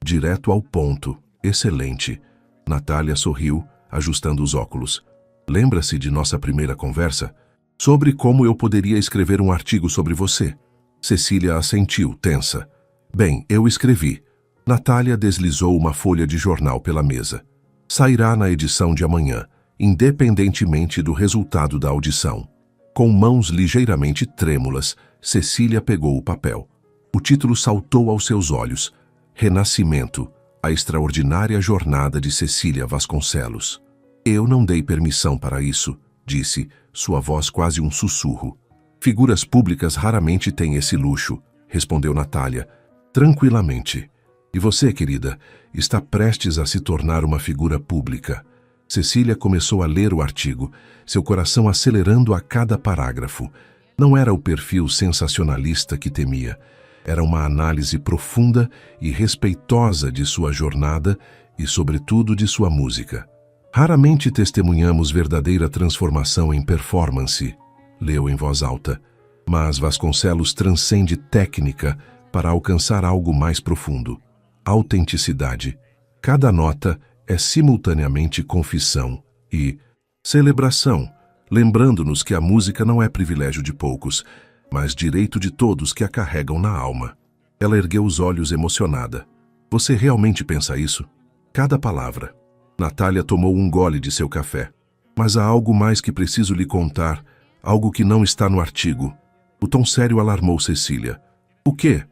Direto ao ponto, excelente. Natália sorriu, ajustando os óculos. Lembra-se de nossa primeira conversa? Sobre como eu poderia escrever um artigo sobre você. Cecília assentiu, tensa. Bem, eu escrevi. Natália deslizou uma folha de jornal pela mesa. Sairá na edição de amanhã, independentemente do resultado da audição. Com mãos ligeiramente trêmulas, Cecília pegou o papel. O título saltou aos seus olhos. Renascimento, a extraordinária jornada de Cecília Vasconcelos. Eu não dei permissão para isso, disse, sua voz quase um sussurro. Figuras públicas raramente têm esse luxo, respondeu Natália, tranquilamente. E você, querida, está prestes a se tornar uma figura pública. Cecília começou a ler o artigo, seu coração acelerando a cada parágrafo. Não era o perfil sensacionalista que temia. Era uma análise profunda e respeitosa de sua jornada e, sobretudo, de sua música. Raramente testemunhamos verdadeira transformação em performance, leu em voz alta. Mas Vasconcelos transcende técnica para alcançar algo mais profundo. Autenticidade. Cada nota é simultaneamente confissão e celebração, lembrando-nos que a música não é privilégio de poucos, mas direito de todos que a carregam na alma. Ela ergueu os olhos emocionada. Você realmente pensa isso? Cada palavra. Natália tomou um gole de seu café. Mas há algo mais que preciso lhe contar, algo que não está no artigo. O tom sério alarmou Cecília. O quê?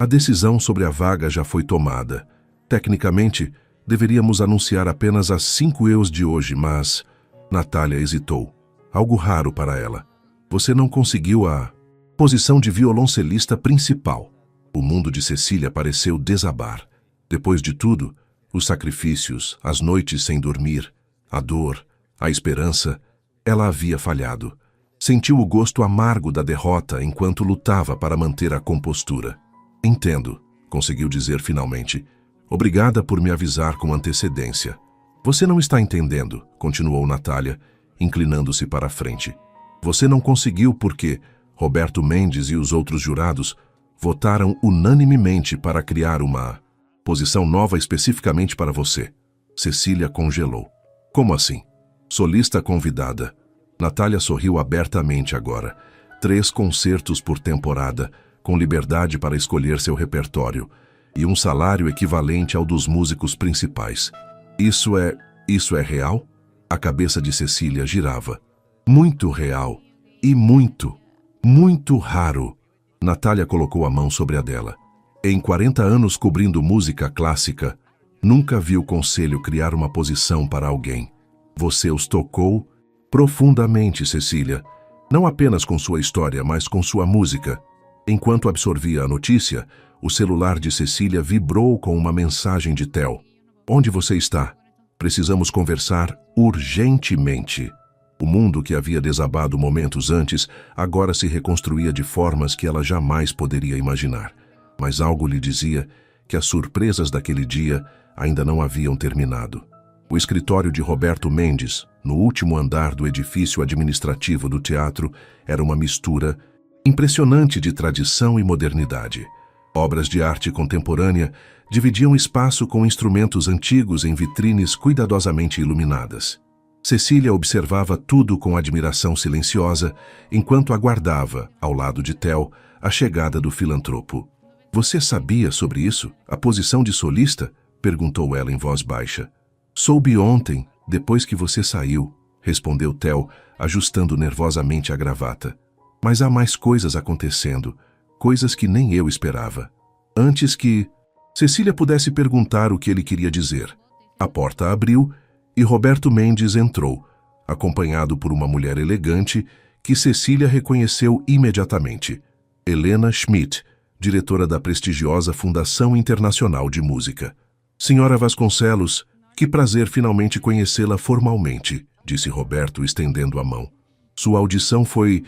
A decisão sobre a vaga já foi tomada. Tecnicamente, deveríamos anunciar apenas às 5h de hoje, mas... Natália hesitou. Algo raro para ela. Você não conseguiu a posição de violoncelista principal. O mundo de Cecília pareceu desabar. Depois de tudo, os sacrifícios, as noites sem dormir, a dor, a esperança, ela havia falhado. Sentiu o gosto amargo da derrota enquanto lutava para manter a compostura. Entendo, conseguiu dizer finalmente. Obrigada por me avisar com antecedência. Você não está entendendo, continuou Natália, inclinando-se para a frente. Você não conseguiu porque Roberto Mendes e os outros jurados votaram unanimemente para criar uma posição nova especificamente para você. Cecília congelou. Como assim? Solista convidada. Natália sorriu abertamente agora. 3 concertos por temporada, com liberdade para escolher seu repertório, e um salário equivalente ao dos músicos principais. Isso é real? A cabeça de Cecília girava. Muito real. E muito raro. Natália colocou a mão sobre a dela. Em 40 anos cobrindo música clássica, nunca vi o conselho criar uma posição para alguém. Você os tocou profundamente, Cecília. Não apenas com sua história, mas com sua música. Enquanto absorvia a notícia, o celular de Cecília vibrou com uma mensagem de Theo. Onde você está? Precisamos conversar urgentemente. O mundo que havia desabado momentos antes agora se reconstruía de formas que ela jamais poderia imaginar. Mas algo lhe dizia que as surpresas daquele dia ainda não haviam terminado. O escritório de Roberto Mendes, no último andar do edifício administrativo do teatro, era uma mistura impressionante de tradição e modernidade. Obras de arte contemporânea dividiam espaço com instrumentos antigos em vitrines cuidadosamente iluminadas. Cecília observava tudo com admiração silenciosa, enquanto aguardava, ao lado de Theo, a chegada do filantropo. "Você sabia sobre isso? A posição de solista?" perguntou ela em voz baixa. "Soube ontem, depois que você saiu", respondeu Theo, ajustando nervosamente a gravata. "Mas há mais coisas acontecendo, coisas que nem eu esperava." Antes que Cecília pudesse perguntar o que ele queria dizer, a porta abriu e Roberto Mendes entrou, acompanhado por uma mulher elegante que Cecília reconheceu imediatamente. Helena Schmidt, diretora da prestigiosa Fundação Internacional de Música. "Senhora Vasconcelos, que prazer finalmente conhecê-la formalmente", disse Roberto, estendendo a mão. "Sua audição foi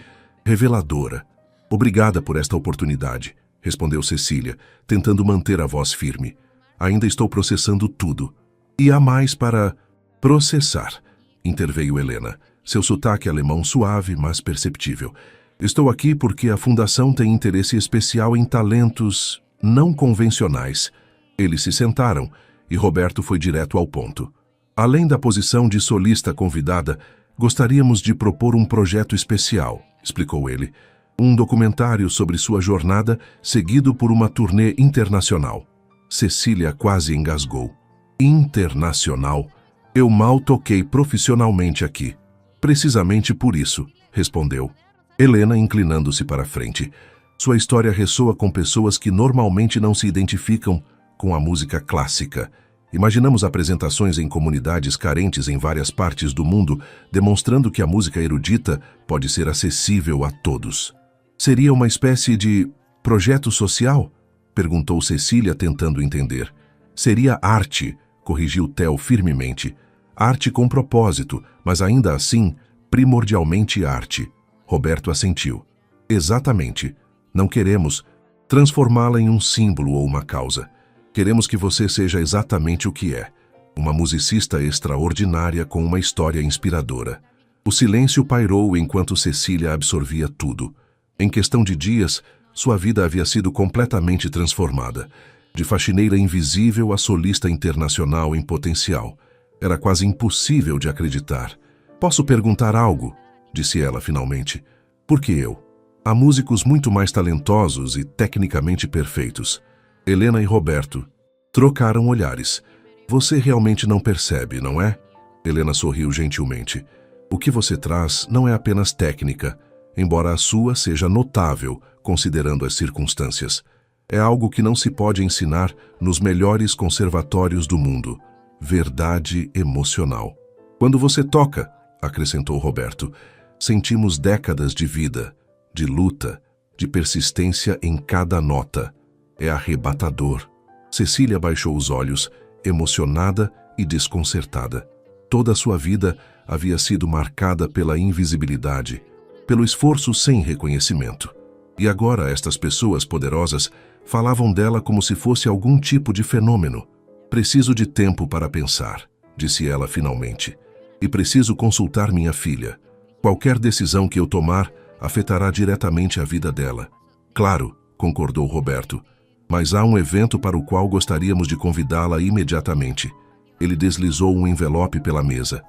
reveladora. Obrigada por esta oportunidade", respondeu Cecília, tentando manter a voz firme. "Ainda estou processando tudo. E há mais para processar", interveio Helena, seu sotaque alemão suave, mas perceptível. "Estou aqui porque a Fundação tem interesse especial em talentos não convencionais." Eles se sentaram e Roberto foi direto ao ponto. "Além da posição de solista convidada, gostaríamos de propor um projeto especial", explicou ele. "Um documentário sobre sua jornada, seguido por uma turnê internacional." Cecília quase engasgou. "Internacional? Eu mal toquei profissionalmente aqui." "Precisamente por isso", respondeu Helena, inclinando-se para a frente. "Sua história ressoa com pessoas que normalmente não se identificam com a música clássica. Imaginamos apresentações em comunidades carentes em várias partes do mundo, demonstrando que a música erudita pode ser acessível a todos." "Seria uma espécie de projeto social?" perguntou Cecília, tentando entender. "Seria arte", corrigiu Theo firmemente. "Arte com propósito, mas ainda assim, primordialmente arte." Roberto assentiu. "Exatamente. Não queremos transformá-la em um símbolo ou uma causa. Queremos que você seja exatamente o que é, uma musicista extraordinária com uma história inspiradora." O silêncio pairou enquanto Cecília absorvia tudo. Em questão de dias, sua vida havia sido completamente transformada. De faxineira invisível a solista internacional em potencial. Era quase impossível de acreditar. "Posso perguntar algo?", disse ela finalmente. "Por que eu? Há músicos muito mais talentosos e tecnicamente perfeitos." Helena e Roberto trocaram olhares. "Você realmente não percebe, não é?" Helena sorriu gentilmente. "O que você traz não é apenas técnica, embora a sua seja notável, considerando as circunstâncias. É algo que não se pode ensinar nos melhores conservatórios do mundo. Verdade emocional." "Quando você toca", acrescentou Roberto, "sentimos décadas de vida, de luta, de persistência em cada nota. É arrebatador." Cecília baixou os olhos, emocionada e desconcertada. Toda a sua vida havia sido marcada pela invisibilidade, pelo esforço sem reconhecimento. E agora estas pessoas poderosas falavam dela como se fosse algum tipo de fenômeno. "Preciso de tempo para pensar", disse ela finalmente. "E preciso consultar minha filha. Qualquer decisão que eu tomar afetará diretamente a vida dela." "Claro", concordou Roberto. "Mas há um evento para o qual gostaríamos de convidá-la imediatamente." Ele deslizou um envelope pela mesa.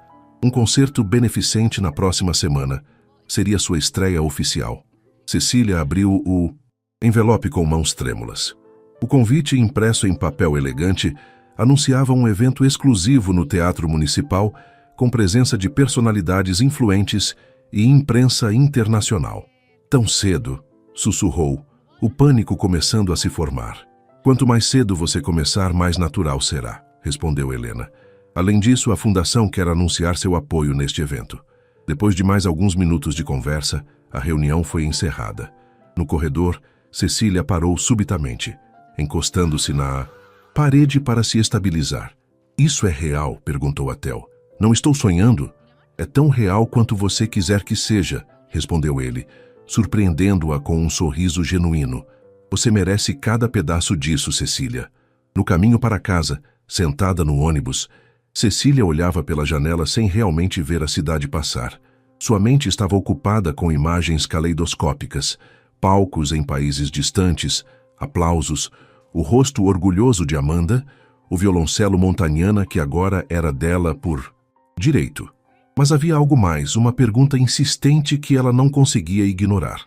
"Um concerto beneficente na próxima semana. Seria sua estreia oficial." Cecília abriu o envelope com mãos trêmulas. O convite, impresso em papel elegante, anunciava um evento exclusivo no Teatro Municipal, com presença de personalidades influentes e imprensa internacional. "Tão cedo", sussurrou, o pânico começando a se formar. "Quanto mais cedo você começar, mais natural será", respondeu Helena. "Além disso, a Fundação quer anunciar seu apoio neste evento." Depois de mais alguns minutos de conversa, a reunião foi encerrada. No corredor, Cecília parou subitamente, encostando-se na parede para se estabilizar. "Isso é real?", perguntou a Theo. "Não estou sonhando?" É tão real quanto você quiser que seja, respondeu ele, surpreendendo-a com um sorriso genuíno. Você merece cada pedaço disso, Cecília. No caminho para casa, sentada no ônibus, Cecília olhava pela janela sem realmente ver a cidade passar. Sua mente estava ocupada com imagens caleidoscópicas, palcos em países distantes, aplausos, o rosto orgulhoso de Amanda, o violoncelo Montagnana que agora era dela por direito. Mas havia algo mais, uma pergunta insistente que ela não conseguia ignorar.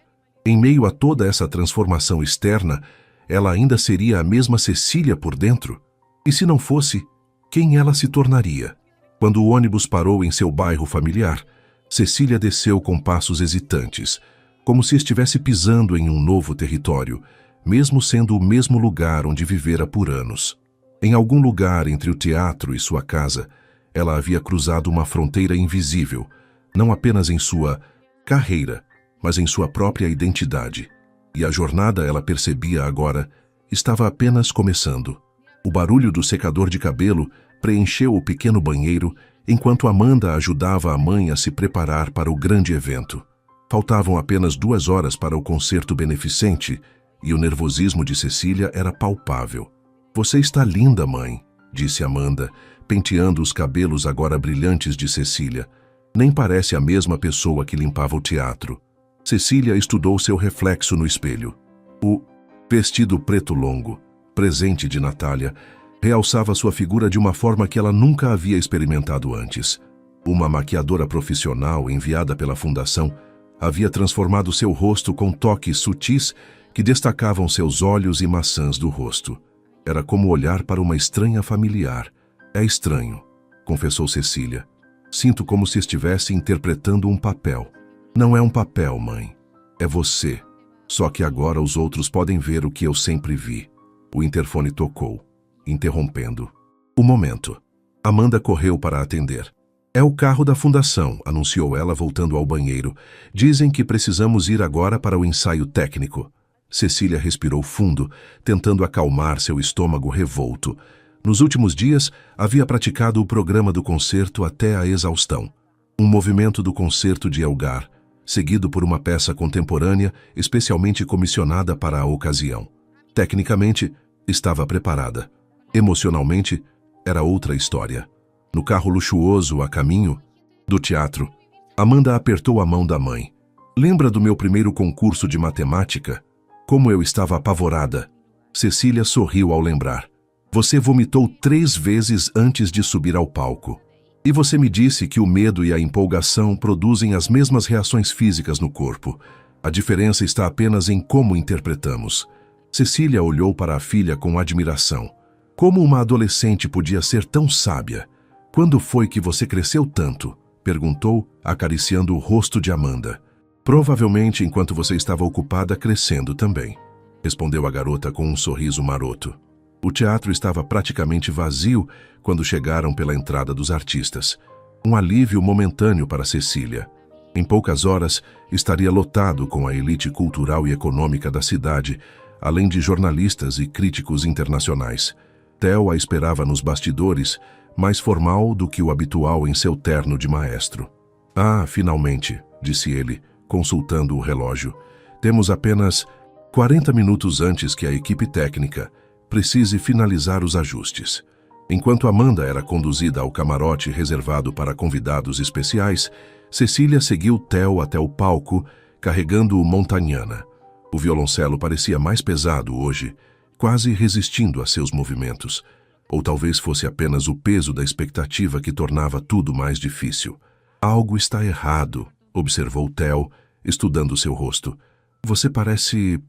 Em meio a toda essa transformação externa, ela ainda seria a mesma Cecília por dentro? E se não fosse, quem ela se tornaria? Quando o ônibus parou em seu bairro familiar, Cecília desceu com passos hesitantes, como se estivesse pisando em um novo território, mesmo sendo o mesmo lugar onde vivera por anos. Em algum lugar entre o teatro e sua casa, ela havia cruzado uma fronteira invisível, não apenas em sua carreira, mas em sua própria identidade. E a jornada, ela percebia agora, estava apenas começando. O barulho do secador de cabelo preencheu o pequeno banheiro enquanto Amanda ajudava a mãe a se preparar para o grande evento. Faltavam apenas 2 horas para o concerto beneficente e o nervosismo de Cecília era palpável. Você está linda, mãe, disse Amanda, penteando os cabelos agora brilhantes de Cecília. Nem parece a mesma pessoa que limpava o teatro. Cecília estudou seu reflexo no espelho. O vestido preto longo, presente de Natália, realçava sua figura de uma forma que ela nunca havia experimentado antes. Uma maquiadora profissional enviada pela fundação havia transformado seu rosto com toques sutis que destacavam seus olhos e maçãs do rosto. Era como olhar para uma estranha familiar. É estranho, confessou Cecília. Sinto como se estivesse interpretando um papel. Não é um papel, mãe. É você. Só que agora os outros podem ver o que eu sempre vi. O interfone tocou, interrompendo. O momento. Amanda correu para atender. É o carro da fundação, anunciou ela voltando ao banheiro. Dizem que precisamos ir agora para o ensaio técnico. Cecília respirou fundo, tentando acalmar seu estômago revolto. Nos últimos dias, havia praticado o programa do concerto até a exaustão. Um movimento do concerto de Elgar, seguido por uma peça contemporânea especialmente comissionada para a ocasião. Tecnicamente, estava preparada. Emocionalmente, era outra história. No carro luxuoso a caminho do teatro, Amanda apertou a mão da mãe. Lembra do meu primeiro concurso de matemática? Como eu estava apavorada. Cecília sorriu ao lembrar. Você vomitou 3 vezes antes de subir ao palco. E você me disse que o medo e a empolgação produzem as mesmas reações físicas no corpo. A diferença está apenas em como interpretamos. Cecília olhou para a filha com admiração. Como uma adolescente podia ser tão sábia? Quando foi que você cresceu tanto? Perguntou, acariciando o rosto de Amanda. Provavelmente enquanto você estava ocupada crescendo também, respondeu a garota com um sorriso maroto. O teatro estava praticamente vazio quando chegaram pela entrada dos artistas. Um alívio momentâneo para Cecília. Em poucas horas, estaria lotado com a elite cultural e econômica da cidade, além de jornalistas e críticos internacionais. Theo a esperava nos bastidores, mais formal do que o habitual em seu terno de maestro. Ah, finalmente, disse ele, consultando o relógio. Temos apenas 40 minutos antes que a equipe técnica precise finalizar os ajustes. Enquanto Amanda era conduzida ao camarote reservado para convidados especiais, Cecília seguiu Theo até o palco, carregando o Montagnana. O violoncelo parecia mais pesado hoje, quase resistindo a seus movimentos. Ou talvez fosse apenas o peso da expectativa que tornava tudo mais difícil. Algo está errado, observou Theo, estudando seu rosto. Você parece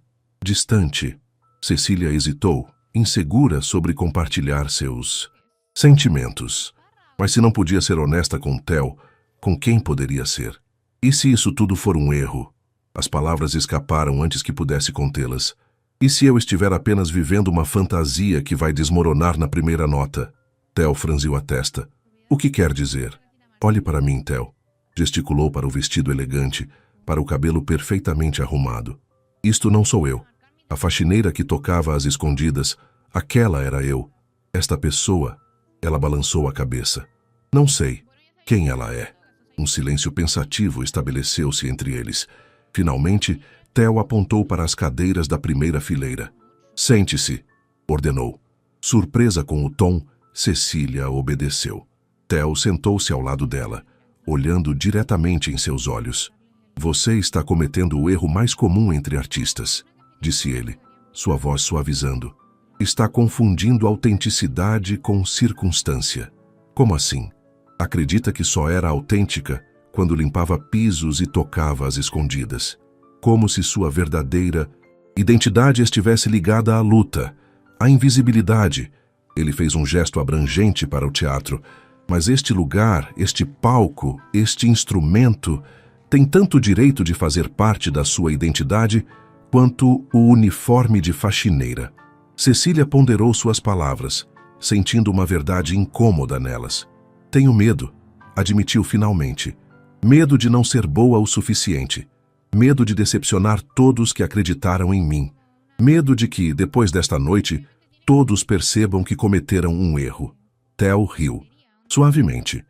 distante. Cecília hesitou, insegura sobre compartilhar seus sentimentos. Mas se não podia ser honesta com Theo, com quem poderia ser? E se isso tudo for um erro? As palavras escaparam antes que pudesse contê-las. E se eu estiver apenas vivendo uma fantasia que vai desmoronar na primeira nota? Theo franziu a testa. O que quer dizer? Olhe para mim, Theo. Gesticulou para o vestido elegante, para o cabelo perfeitamente arrumado. Isto não sou eu. A faxineira que tocava às escondidas, aquela era eu. Esta pessoa, ela balançou a cabeça. Não sei quem ela é. Um silêncio pensativo estabeleceu-se entre eles. Finalmente, Theo apontou para as cadeiras da primeira fileira. "Sente-se", ordenou. Surpresa com o tom, Cecília obedeceu. Theo sentou-se ao lado dela, olhando diretamente em seus olhos. "Você está cometendo o erro mais comum entre artistas", disse ele, sua voz suavizando. "Está confundindo autenticidade com circunstância." "Como assim?" "Acredita que só era autêntica quando limpava pisos e tocava às escondidas. Como se sua verdadeira identidade estivesse ligada à luta, à invisibilidade." Ele fez um gesto abrangente para o teatro. "Mas este lugar, este palco, este instrumento, tem tanto direito de fazer parte da sua identidade quanto o uniforme de faxineira." Cecília ponderou suas palavras, sentindo uma verdade incômoda nelas. "Tenho medo", admitiu finalmente. "Medo de não ser boa o suficiente. Medo de decepcionar todos que acreditaram em mim. Medo de que, depois desta noite, todos percebam que cometeram um erro." Theo riu, suavemente.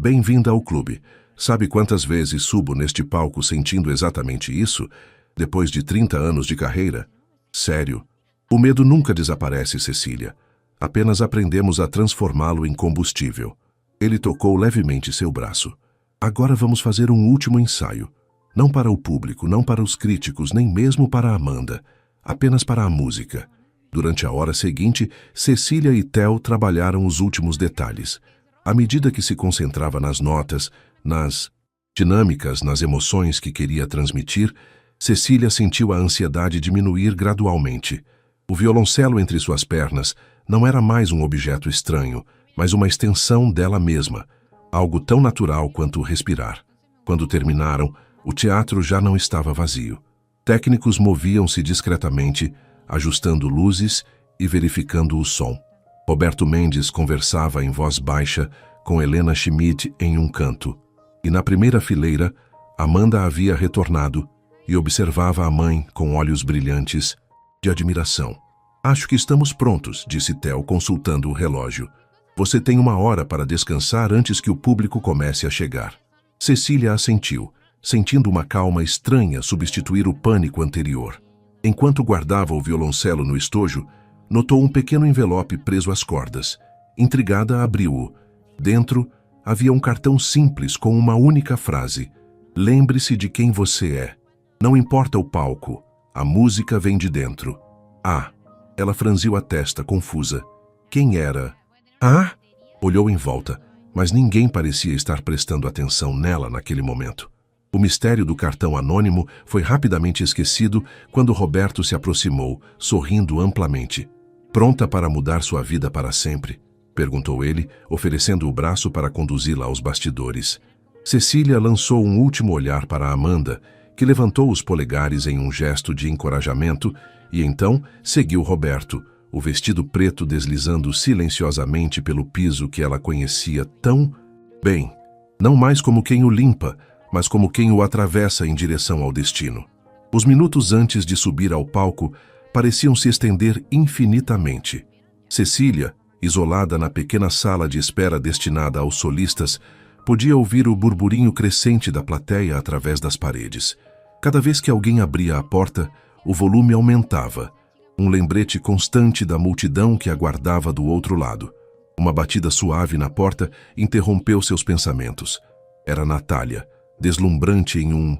"Bem-vinda ao clube. Sabe quantas vezes subo neste palco sentindo exatamente isso? Depois de 30 anos de carreira? Sério. O medo nunca desaparece, Cecília. Apenas aprendemos a transformá-lo em combustível." Ele tocou levemente seu braço. "Agora vamos fazer um último ensaio. Não para o público, não para os críticos, nem mesmo para a Amanda. Apenas para a música." Durante a hora seguinte, Cecília e Theo trabalharam os últimos detalhes. À medida que se concentrava nas notas, nas dinâmicas, nas emoções que queria transmitir, Cecília sentiu a ansiedade diminuir gradualmente. O violoncelo entre suas pernas não era mais um objeto estranho, mas uma extensão dela mesma, algo tão natural quanto respirar. Quando terminaram, o teatro já não estava vazio. Técnicos moviam-se discretamente, ajustando luzes e verificando o som. Roberto Mendes conversava em voz baixa com Helena Schmidt em um canto. E na primeira fileira, Amanda havia retornado e observava a mãe com olhos brilhantes de admiração. "Acho que estamos prontos", disse Theo, consultando o relógio. "Você tem 1 hora para descansar antes que o público comece a chegar." Cecília assentiu, sentindo uma calma estranha substituir o pânico anterior. Enquanto guardava o violoncelo no estojo, notou um pequeno envelope preso às cordas. Intrigada, abriu-o. Dentro, havia um cartão simples com uma única frase: "Lembre-se de quem você é. Não importa o palco, a música vem de dentro." "Ah!" Ela franziu a testa, confusa. Quem era? "Ah!" Olhou em volta, mas ninguém parecia estar prestando atenção nela naquele momento. O mistério do cartão anônimo foi rapidamente esquecido quando Roberto se aproximou, sorrindo amplamente. "Pronta para mudar sua vida para sempre?" perguntou ele, oferecendo o braço para conduzi-la aos bastidores. Cecília lançou um último olhar para Amanda, que levantou os polegares em um gesto de encorajamento, e então seguiu Roberto, o vestido preto deslizando silenciosamente pelo piso que ela conhecia tão bem, não mais como quem o limpa, mas como quem o atravessa em direção ao destino. Os minutos antes de subir ao palco pareciam se estender infinitamente. Cecília, isolada na pequena sala de espera destinada aos solistas, podia ouvir o burburinho crescente da plateia através das paredes. Cada vez que alguém abria a porta, o volume aumentava, um lembrete constante da multidão que aguardava do outro lado. Uma batida suave na porta interrompeu seus pensamentos. Era Natália, deslumbrante em um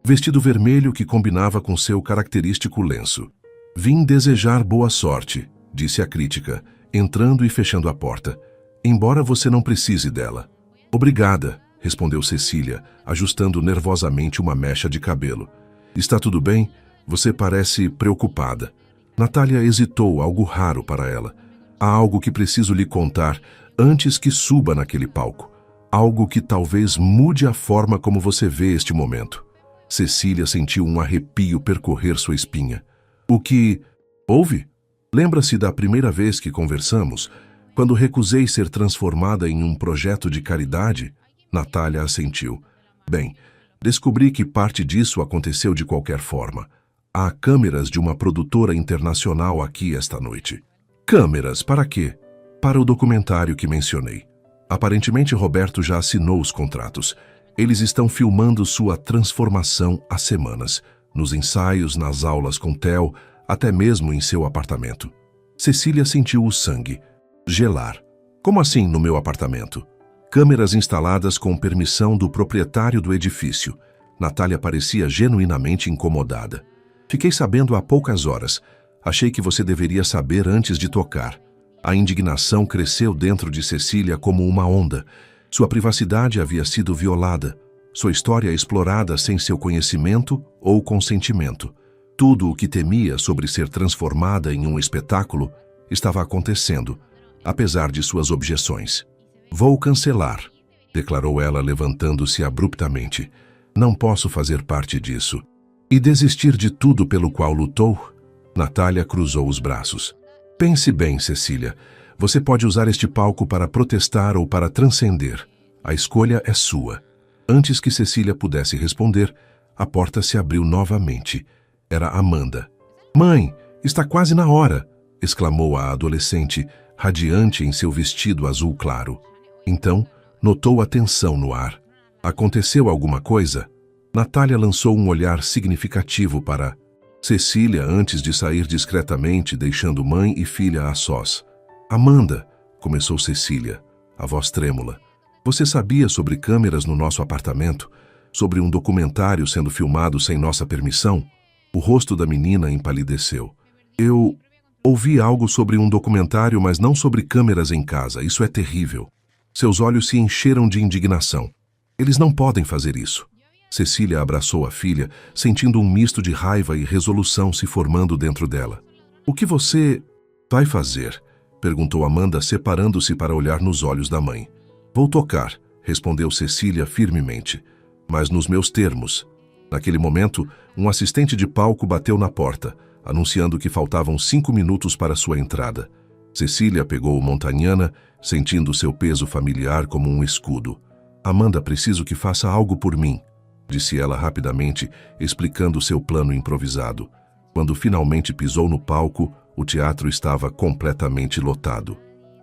vestido vermelho que combinava com seu característico lenço. "Vim desejar boa sorte", disse a crítica, entrando e fechando a porta. "Embora você não precise dela." "Obrigada", respondeu Cecília, ajustando nervosamente uma mecha de cabelo. "Está tudo bem? Você parece preocupada." Natália hesitou, algo raro para ela. "Há algo que preciso lhe contar antes que suba naquele palco. Algo que talvez mude a forma como você vê este momento." Cecília sentiu um arrepio percorrer sua espinha. "O que houve? Lembra-se da primeira vez que conversamos, quando recusei ser transformada em um projeto de caridade?" Natália assentiu. "Bem, descobri que parte disso aconteceu de qualquer forma. Há câmeras de uma produtora internacional aqui esta noite." "Câmeras? Para quê?" "Para o documentário que mencionei. Aparentemente, Roberto já assinou os contratos. Eles estão filmando sua transformação há semanas, nos ensaios, nas aulas com Theo, até mesmo em seu apartamento. Cecília sentiu o sangue gelar. Como assim no meu apartamento? Câmeras instaladas com permissão do proprietário do edifício. Natália parecia genuinamente incomodada. Fiquei sabendo há poucas horas. Achei que você deveria saber antes de tocar. A indignação cresceu dentro de Cecília como uma onda. Sua privacidade havia sido violada. Sua história explorada sem seu conhecimento ou consentimento. Tudo o que temia sobre ser transformada em um espetáculo estava acontecendo, apesar de suas objeções. Vou cancelar, declarou ela levantando-se abruptamente. Não posso fazer parte disso. E desistir de tudo pelo qual lutou? Natália cruzou os braços. Pense bem, Cecília. Você pode usar este palco para protestar ou para transcender. A escolha é sua. Antes que Cecília pudesse responder, a porta se abriu novamente. Era Amanda. Mãe, está quase na hora, exclamou a adolescente, radiante em seu vestido azul claro. Então, notou a tensão no ar. Aconteceu alguma coisa? Natália lançou um olhar significativo para Cecília antes de sair discretamente, deixando mãe e filha a sós. Amanda, começou Cecília, a voz trêmula. Você sabia sobre câmeras no nosso apartamento? Sobre um documentário sendo filmado sem nossa permissão? O rosto da menina empalideceu. Eu ouvi algo sobre um documentário, mas não sobre câmeras em casa. Isso é terrível. Seus olhos se encheram de indignação. Eles não podem fazer isso. Cecília abraçou a filha, sentindo um misto de raiva e resolução se formando dentro dela. O que você vai fazer? Perguntou Amanda, separando-se para olhar nos olhos da mãe. Vou tocar, respondeu Cecília firmemente, mas nos meus termos. Naquele momento, um assistente de palco bateu na porta, anunciando que faltavam 5 minutos para sua entrada. Cecília pegou o Montagnana, sentindo seu peso familiar como um escudo. Amanda, preciso que faça algo por mim, disse ela rapidamente, explicando seu plano improvisado. Quando finalmente pisou no palco, o teatro estava completamente lotado.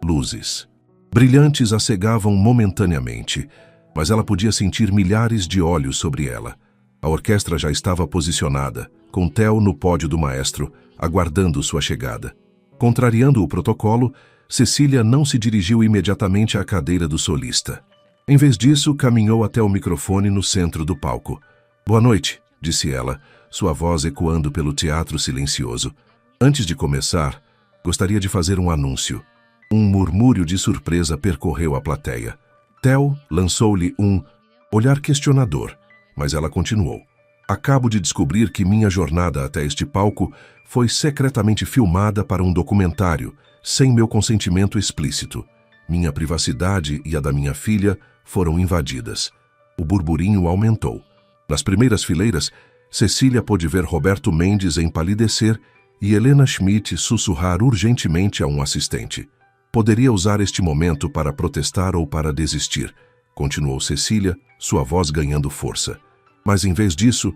Luzes brilhantes a cegavam momentaneamente, mas ela podia sentir milhares de olhos sobre ela. A orquestra já estava posicionada, com Theo no pódio do maestro, aguardando sua chegada. Contrariando o protocolo, Cecília não se dirigiu imediatamente à cadeira do solista. Em vez disso, caminhou até o microfone no centro do palco. Boa noite, disse ela, sua voz ecoando pelo teatro silencioso. Antes de começar, gostaria de fazer um anúncio. Um murmúrio de surpresa percorreu a plateia. Theo lançou-lhe um olhar questionador, mas ela continuou. Acabo de descobrir que minha jornada até este palco foi secretamente filmada para um documentário, sem meu consentimento explícito. Minha privacidade e a da minha filha foram invadidas. O burburinho aumentou. Nas primeiras fileiras, Cecília pôde ver Roberto Mendes empalidecer e Helena Schmidt sussurrar urgentemente a um assistente. Poderia usar este momento para protestar ou para desistir, continuou Cecília, sua voz ganhando força. Mas em vez disso,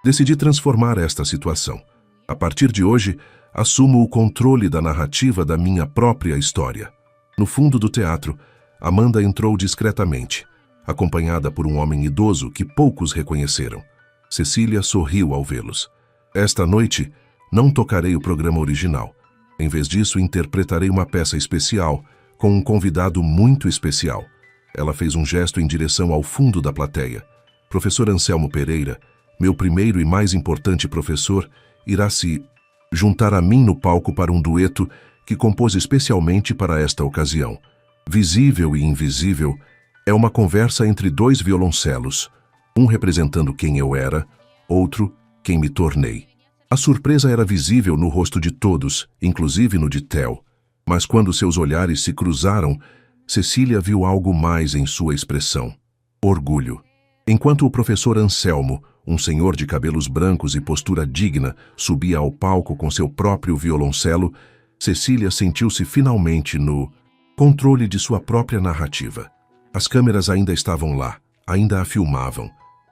decidi transformar esta situação. A partir de hoje, assumo o controle da narrativa da minha própria história. No fundo do teatro, Amanda entrou discretamente, acompanhada por um homem idoso que poucos reconheceram. Cecília sorriu ao vê-los. Esta noite, não tocarei o programa original. Em vez disso, interpretarei uma peça especial, com um convidado muito especial. Ela fez um gesto em direção ao fundo da plateia. Professor Anselmo Pereira, meu primeiro e mais importante professor, irá se juntar a mim no palco para um dueto que compôs especialmente para esta ocasião. Visível e invisível, é uma conversa entre 2 violoncelos, um representando quem eu era, outro quem me tornei. A surpresa era visível no rosto de todos, inclusive no de Theo, mas quando seus olhares se cruzaram, Cecília viu algo mais em sua expressão. Orgulho. Enquanto o professor Anselmo, um senhor de cabelos brancos e postura digna, subia ao palco com seu próprio violoncelo, Cecília sentiu-se finalmente no controle de sua própria narrativa. As câmeras ainda estavam lá, ainda a filmavam,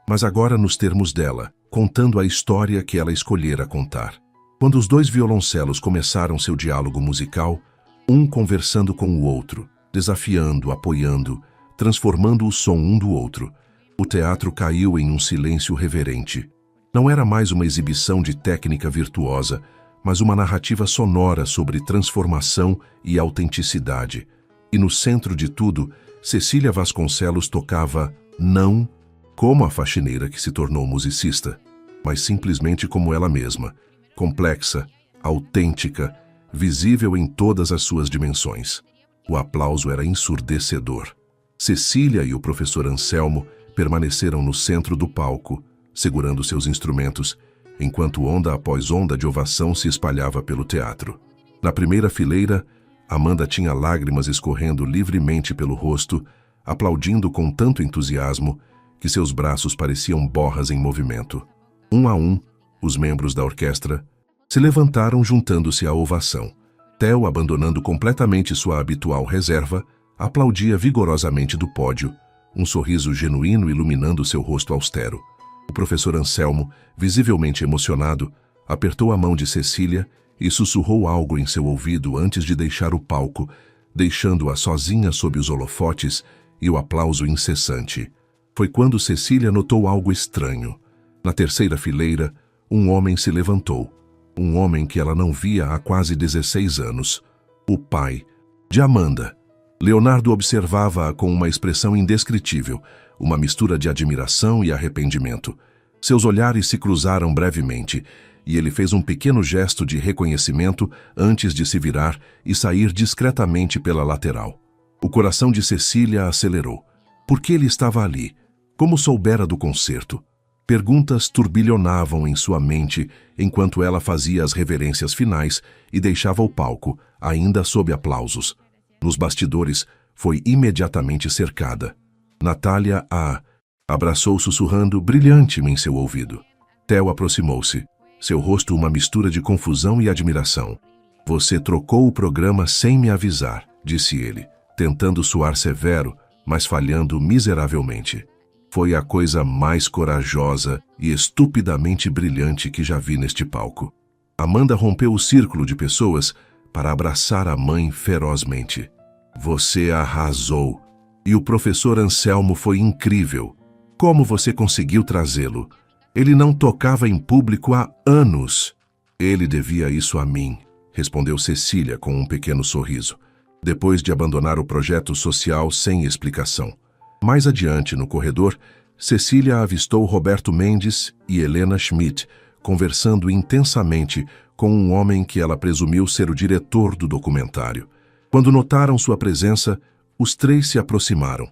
mas agora nos termos dela, contando a história que ela escolhera contar. Quando os 2 violoncelos começaram seu diálogo musical, um conversando com o outro, desafiando, apoiando, transformando o som um do outro, O teatro caiu em um silêncio reverente. Não era mais uma exibição de técnica virtuosa, mas uma narrativa sonora sobre transformação e autenticidade. E no centro de tudo, Cecília Vasconcelos tocava não como a faxineira que se tornou musicista, mas simplesmente como ela mesma, complexa, autêntica, visível em todas as suas dimensões. O aplauso era ensurdecedor. Cecília e o professor Anselmo permaneceram no centro do palco, segurando seus instrumentos, enquanto onda após onda de ovação se espalhava pelo teatro. Na primeira fileira, Amanda tinha lágrimas escorrendo livremente pelo rosto, aplaudindo com tanto entusiasmo que seus braços pareciam borras em movimento. Um a um, os membros da orquestra se levantaram juntando-se à ovação. Theo, abandonando completamente sua habitual reserva, aplaudia vigorosamente do pódio, um sorriso genuíno iluminando seu rosto austero. O professor Anselmo, visivelmente emocionado, apertou a mão de Cecília e sussurrou algo em seu ouvido antes de deixar o palco, deixando-a sozinha sob os holofotes e o aplauso incessante. Foi quando Cecília notou algo estranho. Na terceira fileira, um homem se levantou. Um homem que ela não via há quase 16 anos. O pai de Amanda. Leonardo observava-a com uma expressão indescritível, uma mistura de admiração e arrependimento. Seus olhares se cruzaram brevemente, e ele fez um pequeno gesto de reconhecimento antes de se virar e sair discretamente pela lateral. O coração de Cecília acelerou. Por que ele estava ali? Como soubera do concerto? Perguntas turbilhonavam em sua mente enquanto ela fazia as reverências finais e deixava o palco, ainda sob aplausos. Nos bastidores, foi imediatamente cercada. Natália a abraçou sussurrando brilhante-me em seu ouvido. Theo aproximou-se, seu rosto uma mistura de confusão e admiração. Você trocou o programa sem me avisar, disse ele, tentando soar severo, mas falhando miseravelmente. Foi a coisa mais corajosa e estupidamente brilhante que já vi neste palco. Amanda rompeu o círculo de pessoas para abraçar a mãe ferozmente. Você arrasou. E o professor Anselmo foi incrível. Como você conseguiu trazê-lo? Ele não tocava em público há anos. Ele devia isso a mim, respondeu Cecília com um pequeno sorriso, depois de abandonar o projeto social sem explicação. Mais adiante, no corredor, Cecília avistou Roberto Mendes e Helena Schmidt conversando intensamente com um homem que ela presumiu ser o diretor do documentário. Quando notaram sua presença, os três se aproximaram.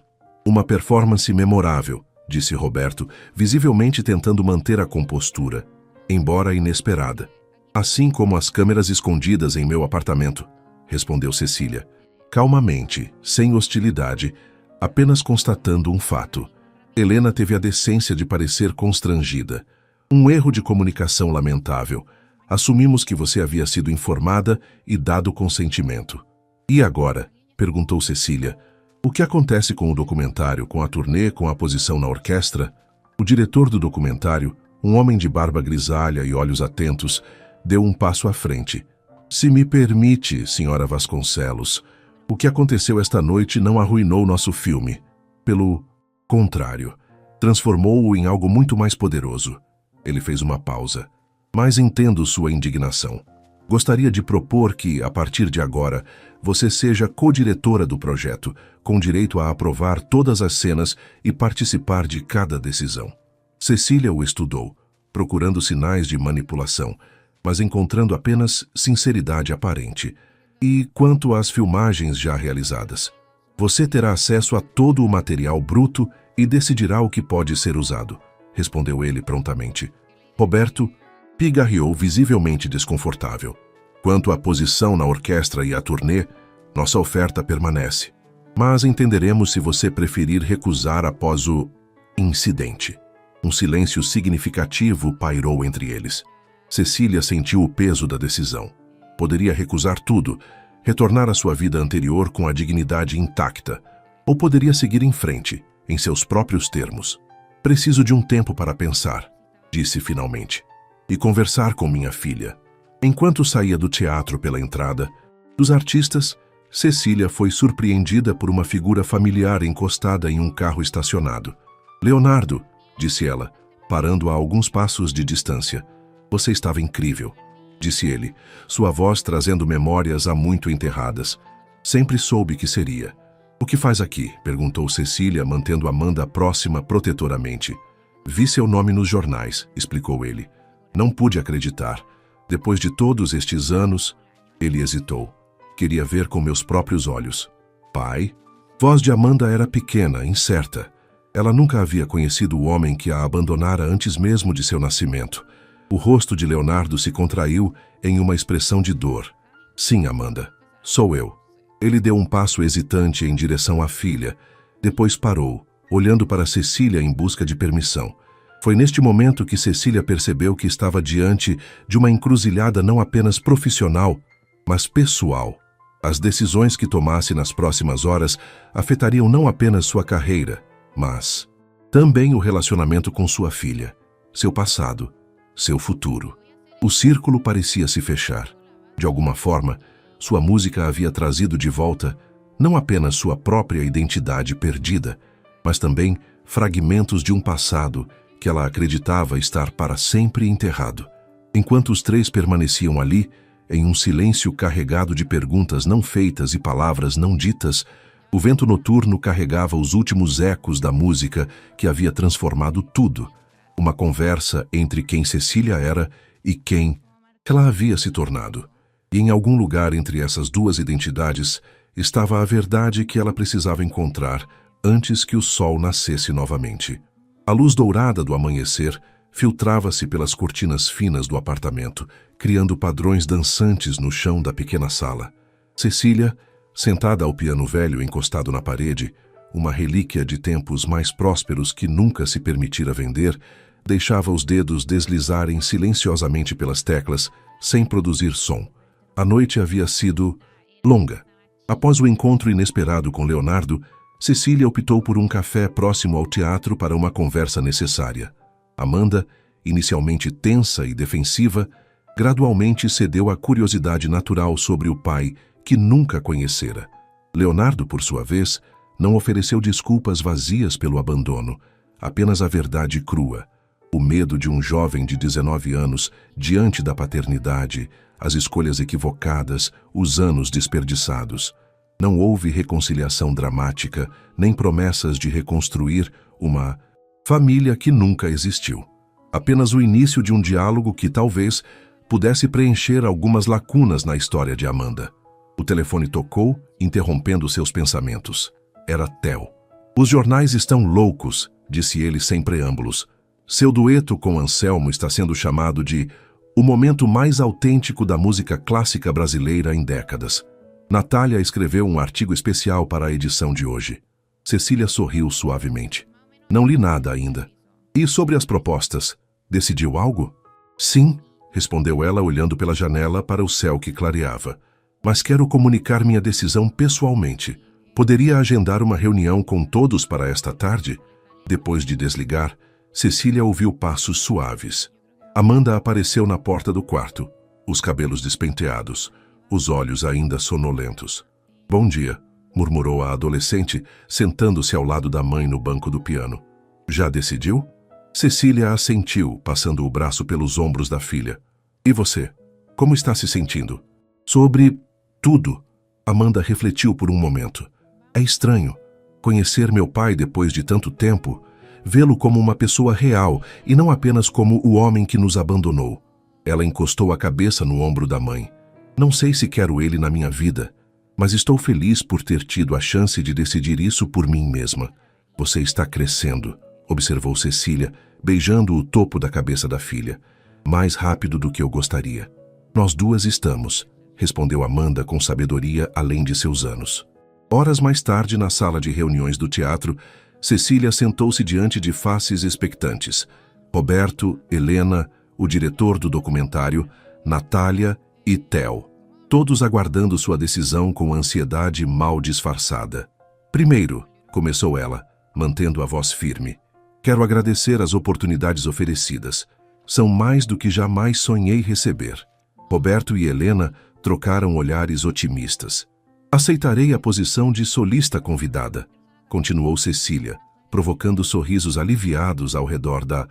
Uma performance memorável, disse Roberto, visivelmente tentando manter a compostura, embora inesperada. Assim como as câmeras escondidas em meu apartamento, respondeu Cecília, calmamente, sem hostilidade, apenas constatando um fato. Helena teve a decência de parecer constrangida. Um erro de comunicação lamentável. Assumimos que você havia sido informada e dado consentimento. E agora? Perguntou Cecília. O que acontece com o documentário, com a turnê, com a posição na orquestra? O diretor do documentário, um homem de barba grisalha e olhos atentos, deu um passo à frente. Se me permite, senhora Vasconcelos, o que aconteceu esta noite não arruinou nosso filme. Pelo contrário, transformou-o em algo muito mais poderoso. Ele fez uma pausa. Mas entendo sua indignação. Gostaria de propor que, a partir de agora, você seja co-diretora do projeto, com direito a aprovar todas as cenas e participar de cada decisão. Cecília o estudou, procurando sinais de manipulação, mas encontrando apenas sinceridade aparente. E quanto às filmagens já realizadas? Você terá acesso a todo o material bruto e decidirá o que pode ser usado, respondeu ele prontamente. Roberto pigarreou visivelmente desconfortável. Quanto à posição na orquestra e à turnê, nossa oferta permanece. Mas entenderemos se você preferir recusar após o incidente. Um silêncio significativo pairou entre eles. Cecília sentiu o peso da decisão. Poderia recusar tudo, retornar à sua vida anterior com a dignidade intacta, ou poderia seguir em frente, em seus próprios termos. Preciso de um tempo para pensar, disse finalmente, e conversar com minha filha. Enquanto saía do teatro pela entrada, dos artistas, Cecília foi surpreendida por uma figura familiar encostada em um carro estacionado. Leonardo, disse ela, parando a alguns passos de distância. Você estava incrível, disse ele, sua voz trazendo memórias há muito enterradas. Sempre soube que seria. O que faz aqui? Perguntou Cecília, mantendo Amanda próxima protetoramente. Vi seu nome nos jornais, explicou ele. Não pude acreditar. Depois de todos estes anos, ele hesitou. Queria ver com meus próprios olhos. Pai? Voz de Amanda era pequena, incerta. Ela nunca havia conhecido o homem que a abandonara antes mesmo de seu nascimento. O rosto de Leonardo se contraiu em uma expressão de dor. Sim, Amanda, sou eu. Ele deu um passo hesitante em direção à filha. Depois parou, olhando para Cecília em busca de permissão. Foi neste momento que Cecília percebeu que estava diante de uma encruzilhada não apenas profissional, mas pessoal. As decisões que tomasse nas próximas horas afetariam não apenas sua carreira, mas também o relacionamento com sua filha, seu passado, seu futuro. O círculo parecia se fechar. De alguma forma, sua música havia trazido de volta não apenas sua própria identidade perdida, mas também fragmentos de um passado que ela acreditava estar para sempre enterrado. Enquanto os três permaneciam ali, em um silêncio carregado de perguntas não feitas e palavras não ditas, o vento noturno carregava os últimos ecos da música que havia transformado tudo. Uma conversa entre quem Cecília era e quem ela havia se tornado. E em algum lugar entre essas duas identidades estava a verdade que ela precisava encontrar antes que o sol nascesse novamente. A luz dourada do amanhecer filtrava-se pelas cortinas finas do apartamento, criando padrões dançantes no chão da pequena sala. Cecília, sentada ao piano velho encostado na parede, uma relíquia de tempos mais prósperos que nunca se permitira vender, deixava os dedos deslizarem silenciosamente pelas teclas, sem produzir som. A noite havia sido longa. Após o encontro inesperado com Leonardo, Cecília optou por um café próximo ao teatro para uma conversa necessária. Amanda, inicialmente tensa e defensiva, gradualmente cedeu à curiosidade natural sobre o pai que nunca conhecera. Leonardo, por sua vez, não ofereceu desculpas vazias pelo abandono, apenas a verdade crua. O medo de um jovem de 19 anos diante da paternidade, as escolhas equivocadas, os anos desperdiçados. Não houve reconciliação dramática, nem promessas de reconstruir uma família que nunca existiu. Apenas o início de um diálogo que talvez pudesse preencher algumas lacunas na história de Amanda. O telefone tocou, interrompendo seus pensamentos. Era Theo. Os jornais estão loucos, disse ele sem preâmbulos. Seu dueto com Anselmo está sendo chamado de o momento mais autêntico da música clássica brasileira em décadas. Natália escreveu um artigo especial para a edição de hoje. Cecília sorriu suavemente. Não li nada ainda. E sobre as propostas? Decidiu algo? Sim, respondeu ela olhando pela janela para o céu que clareava. Mas quero comunicar minha decisão pessoalmente. Poderia agendar uma reunião com todos para esta tarde? Depois de desligar, Cecília ouviu passos suaves. Amanda apareceu na porta do quarto, os cabelos despenteados, os olhos ainda sonolentos. Bom dia, murmurou a adolescente, sentando-se ao lado da mãe no banco do piano. Já decidiu? Cecília assentiu, passando o braço pelos ombros da filha. E você? Como está se sentindo? Sobre tudo. Amanda refletiu por um momento. É estranho conhecer meu pai depois de tanto tempo, vê-lo como uma pessoa real e não apenas como o homem que nos abandonou. Ela encostou a cabeça no ombro da mãe. Não sei se quero ele na minha vida, mas estou feliz por ter tido a chance de decidir isso por mim mesma. Você está crescendo, observou Cecília, beijando o topo da cabeça da filha. Mais rápido do que eu gostaria. Nós duas estamos, respondeu Amanda com sabedoria além de seus anos. Horas mais tarde, na sala de reuniões do teatro, Cecília sentou-se diante de faces expectantes. Roberto, Helena, o diretor do documentário, Natália e Theo. Todos aguardando sua decisão com ansiedade mal disfarçada. Primeiro, começou ela, mantendo a voz firme. Quero agradecer as oportunidades oferecidas. São mais do que jamais sonhei receber. Roberto e Helena trocaram olhares otimistas. Aceitarei a posição de solista convidada, continuou Cecília, provocando sorrisos aliviados ao redor da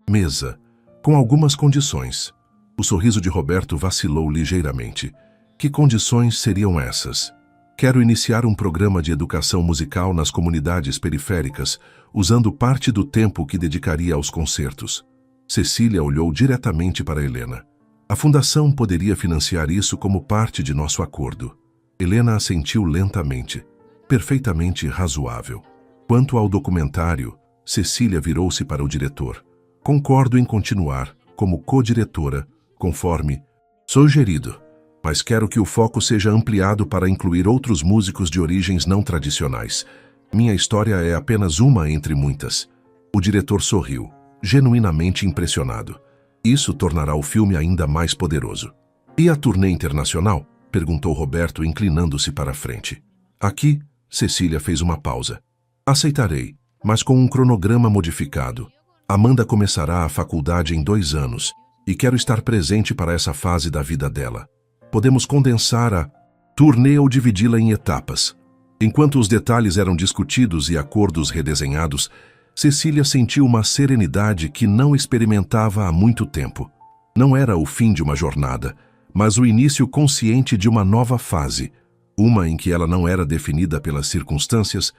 mesa, com algumas condições. O sorriso de Roberto vacilou ligeiramente. Que condições seriam essas? Quero iniciar um programa de educação musical nas comunidades periféricas, usando parte do tempo que dedicaria aos concertos. Cecília olhou diretamente para Helena. A fundação poderia financiar isso como parte de nosso acordo. Helena assentiu lentamente, perfeitamente razoável. Quanto ao documentário, Cecília virou-se para o diretor. Concordo em continuar, como co-diretora, conforme sugerido, mas quero que o foco seja ampliado para incluir outros músicos de origens não tradicionais. Minha história é apenas uma entre muitas. O diretor sorriu, genuinamente impressionado. Isso tornará o filme ainda mais poderoso. E a turnê internacional? Perguntou Roberto, inclinando-se para a frente. Aqui, Cecília fez uma pausa. Aceitarei, mas com um cronograma modificado. Amanda começará a faculdade em 2 anos e quero estar presente para essa fase da vida dela. Podemos condensar a turnê ou dividi-la em etapas. Enquanto os detalhes eram discutidos e acordos redesenhados, Cecília sentiu uma serenidade que não experimentava há muito tempo. Não era o fim de uma jornada, mas o início consciente de uma nova fase, uma em que ela não era definida pelas circunstâncias,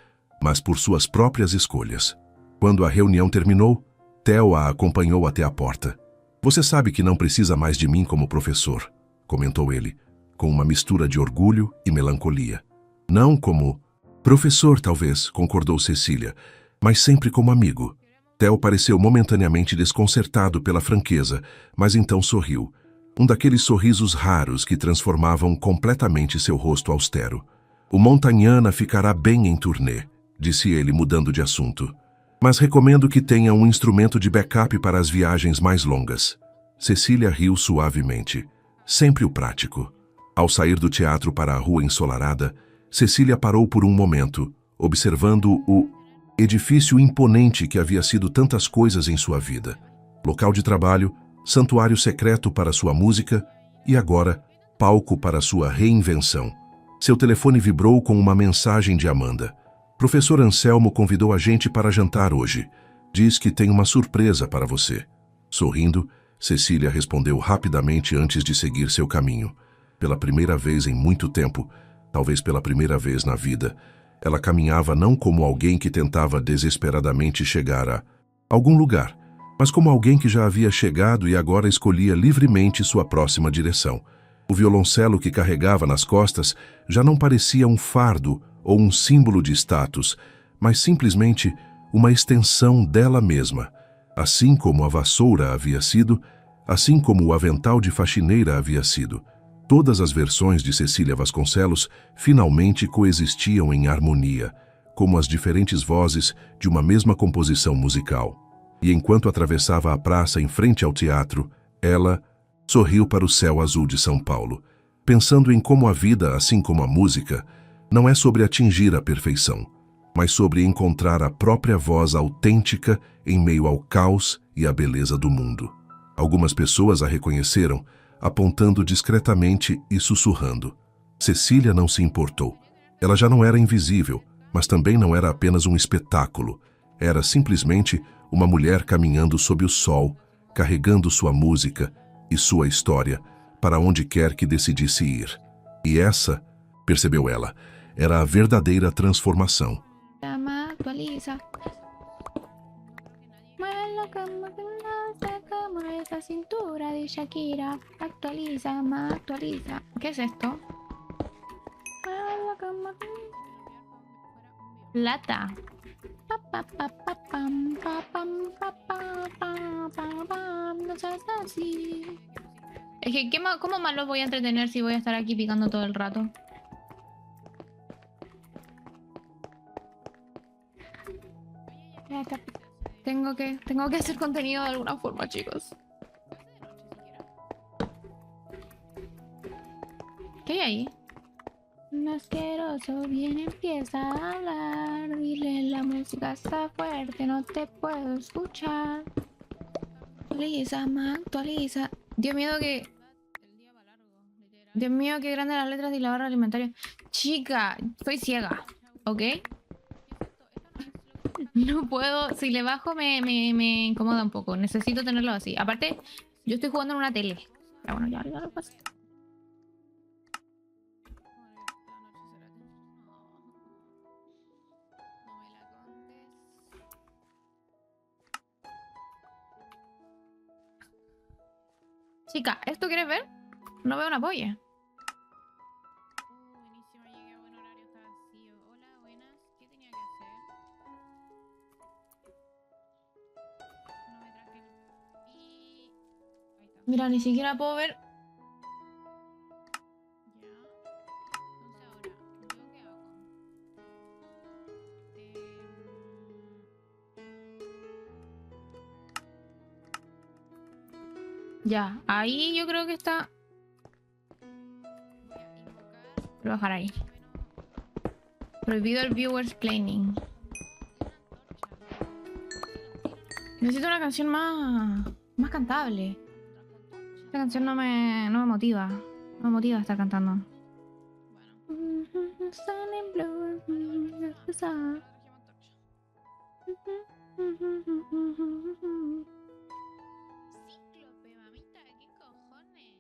mas por suas próprias escolhas. Quando a reunião terminou, Theo a acompanhou até a porta. Você sabe que não precisa mais de mim como professor, comentou ele, com uma mistura de orgulho e melancolia. Não como professor, talvez, concordou Cecília, mas sempre como amigo. Theo pareceu momentaneamente desconcertado pela franqueza, mas então sorriu. Um daqueles sorrisos raros que transformavam completamente seu rosto austero. O Montagnana ficará bem em turnê, disse ele, mudando de assunto. Mas recomendo que tenha um instrumento de backup para as viagens mais longas. Cecília riu suavemente. Sempre o prático. Ao sair do teatro para a rua ensolarada, Cecília parou por um momento, observando o edifício imponente que havia sido tantas coisas em sua vida. Local de trabalho, santuário secreto para sua música e agora, palco para sua reinvenção. Seu telefone vibrou com uma mensagem de Amanda. Professor Anselmo convidou a gente para jantar hoje. Diz que tem uma surpresa para você. Sorrindo, Cecília respondeu rapidamente antes de seguir seu caminho. Pela primeira vez em muito tempo, talvez pela primeira vez na vida, ela caminhava não como alguém que tentava desesperadamente chegar a algum lugar, mas como alguém que já havia chegado e agora escolhia livremente sua próxima direção. O violoncelo que carregava nas costas já não parecia um fardo ou um símbolo de status, mas simplesmente uma extensão dela mesma, assim como a vassoura havia sido, assim como o avental de faxineira havia sido. Todas as versões de Cecília Vasconcelos finalmente coexistiam em harmonia, como as diferentes vozes de uma mesma composição musical. E enquanto atravessava a praça em frente ao teatro, ela sorriu para o céu azul de São Paulo, pensando em como a vida, assim como a música, não é sobre atingir a perfeição, mas sobre encontrar a própria voz autêntica em meio ao caos e à beleza do mundo. Algumas pessoas a reconheceram, apontando discretamente e sussurrando. Cecília não se importou. Ela já não era invisível, mas também não era apenas um espetáculo. Era simplesmente uma mulher caminhando sob o sol, carregando sua música e sua história para onde quer que decidisse ir. E essa, percebeu ela, era a verdadeira transformação. Actualiza. Como esa cintura de Shakira. Actualiza, actualiza. ¿Qué es esto? Plata. No seas así. Es que, ¿cómo más lo voy a entretener si voy a estar aquí picando todo el rato? Tengo que hacer contenido de alguna forma, chicos. ¿Qué hay ahí? Un asqueroso bien empieza a hablar. Dile, la música está fuerte, no te puedo escuchar. Actualiza, actualiza. Dios mío, Dios mío, qué grande las letras y la barra alimentaria. Chica, soy ciega, ¿ok? No puedo, si le bajo me incomoda un poco. Necesito tenerlo así. Aparte, yo estoy jugando en una tele. Pero bueno, ya lo pasé. Chica, ¿esto quieres ver? No veo una polla. Buenísima, llegué a buen horario, está vacío. Hola, buenas. ¿Qué tenía que hacer? No me traje el... Y... Ahí está. Mira, ni siquiera puedo ver... Ya. Entonces ahora, ¿yo qué hago? Ya, ahí yo creo que está... Voy a invocar... Lo voy a dejar ahí. Prohibido el viewer explaining. Necesito una canción más cantable. Esta canción no me motiva. No me motiva a estar cantando. Cíclope, mamita, ¿qué cojones?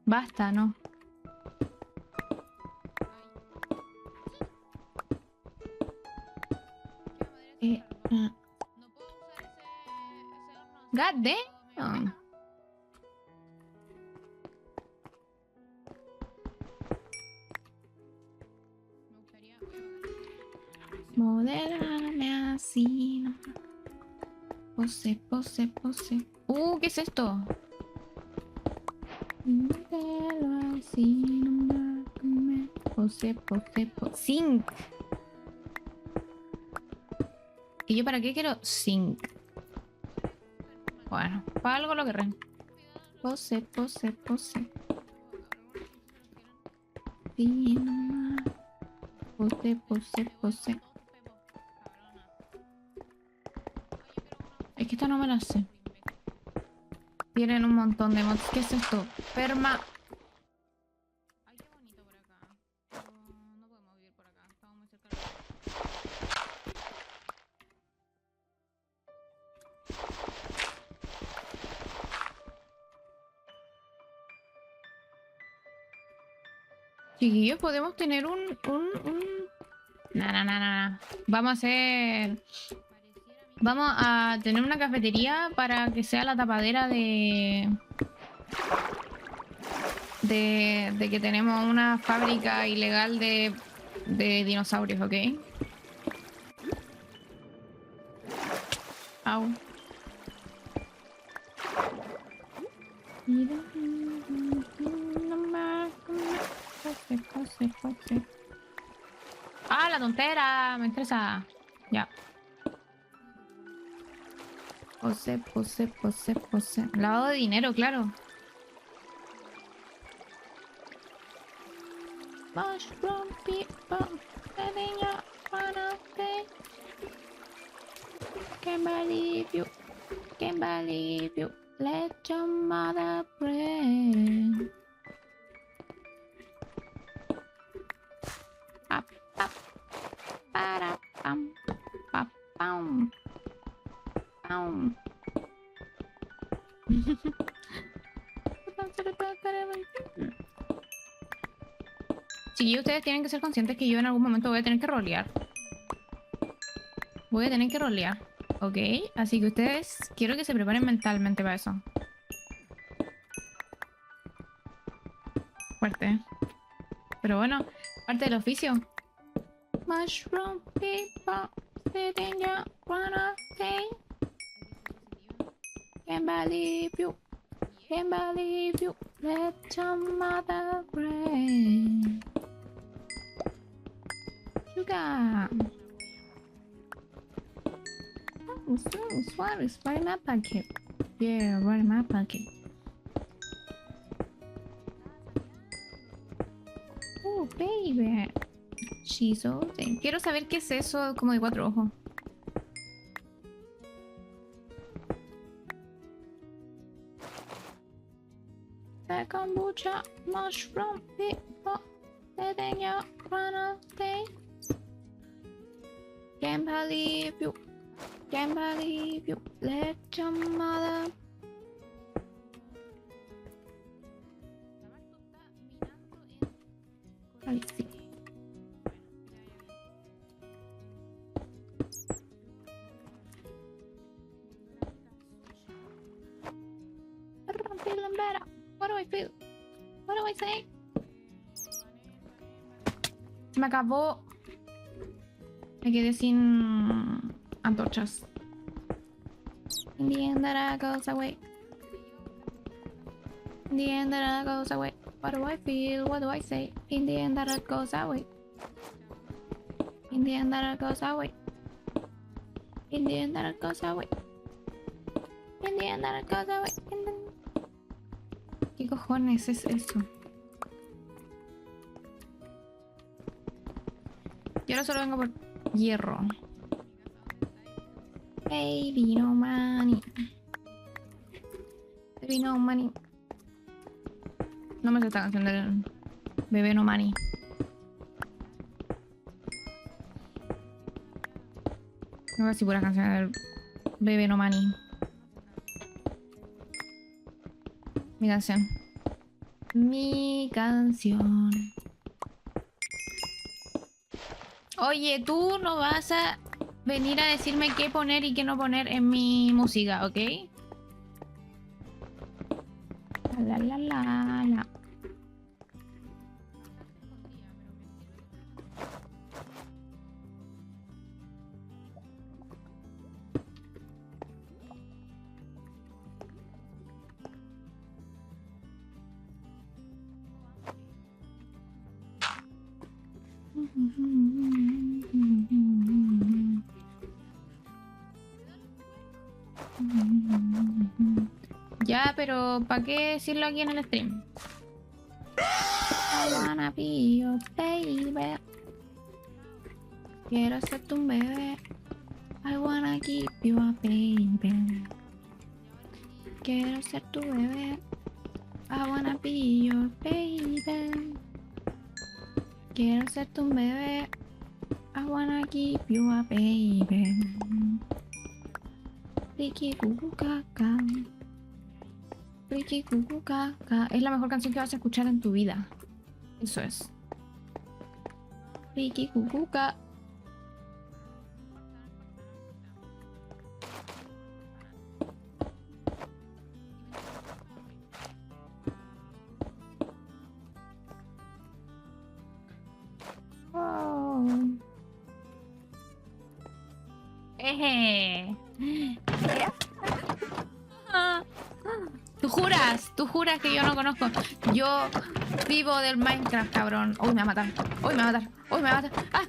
Basta, ¿no? No puedo usar ese horno. God damn. Me gustaría... Modélame así, ¿no? Pose. ¿Qué es esto? Modelo así, no. Pose. Sync. ¿Y yo para qué quiero sync? Bueno, para algo lo querré. Pose. Sí, no. Pose. Es que esta no me la sé. Tienen un montón de mods. ¿Qué es esto? Perma. Ay, qué bonito por acá. Pero no podemos vivir por acá. Estamos muy cerca de la... Chiquillos, podemos tener un... No. Vamos a tener una cafetería para que sea la tapadera de que tenemos una fábrica ilegal de dinosaurios, ¿ok? Au. Pose. ¡Ah, la tontera! Me estresa. Ya. Pose. Lavado de dinero, claro. Mushroom people, letting you wanna stay. Can't believe you. Let your mother pray. Up, para, pam, pam. Sí, ustedes tienen que ser conscientes que yo en algún momento voy a tener que rolear. ¿Ok? Así que ustedes quiero que se preparen mentalmente para eso. Fuerte. Pero bueno, parte del oficio. Mushroom people sitting ya wanna stay. Can't believe you. Let your mother pray. Sugar. Suárez, right in my pocket. Yeah, right in my pocket. Oh, baby. She's old. Quiero saber qué es eso como de 4 ojos. The kombucha mushroom people letting you wanna stay. Can't believe you. Can't believe you. Let your mother. Ay, sí. I'm feeling better. What do I feel? What do I say? Se me acabó. Me quedé sin antorchas. In the end that I goes away. In the end that I goes away. What do I feel? What do I say? In the end that it goes away. In the end that it goes away. In the end that it goes away. In the end that it goes away. ¿Qué cojones es eso? Yo ahora solo vengo por hierro. Baby no money. Baby no money. No me sé esta canción del Bebé no money. No sé si pura canción del Bebé no money. Mi canción. Mi canción. Oye, tú no vas a venir a decirme qué poner y qué no poner en mi música, ¿ok? La la la la. Ya, pero ¿para qué decirlo aquí en el stream? I wanna be your baby. Quiero ser tu bebé. I wanna keep you a baby. Quiero ser tu bebé. I wanna be your baby. Quiero ser tu bebé. I wanna keep you a baby. Ricky Cucu Caca. Ricky Cucu Caca. Es la mejor canción que vas a escuchar en tu vida. Eso es. Ricky Cucu Caca. Tú juras que yo no conozco. Yo vivo del Minecraft, cabrón. Uy, me va a matar. Uy, me va a matar. Uy, me va a matar. ¡Ah!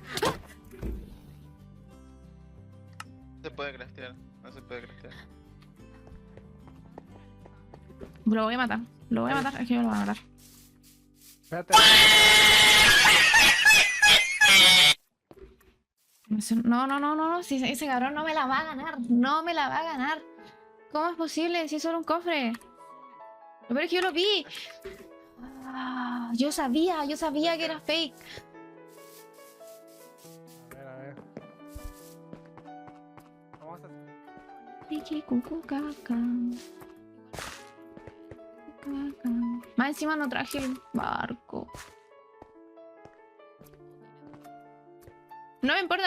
No se puede craftear. No se puede craftear. Lo voy a matar. Lo voy a matar. Es que yo lo voy a matar. Espérate. No. Si ese cabrón no me la va a ganar. No me la va a ganar. ¿Cómo es posible? Si es solo un cofre. Lo peor es que yo lo vi. Ah, yo sabía que era fake. A ver. Vamos a hacer. Ricky Cucu Caca. Más encima no traje el barco. No me importa.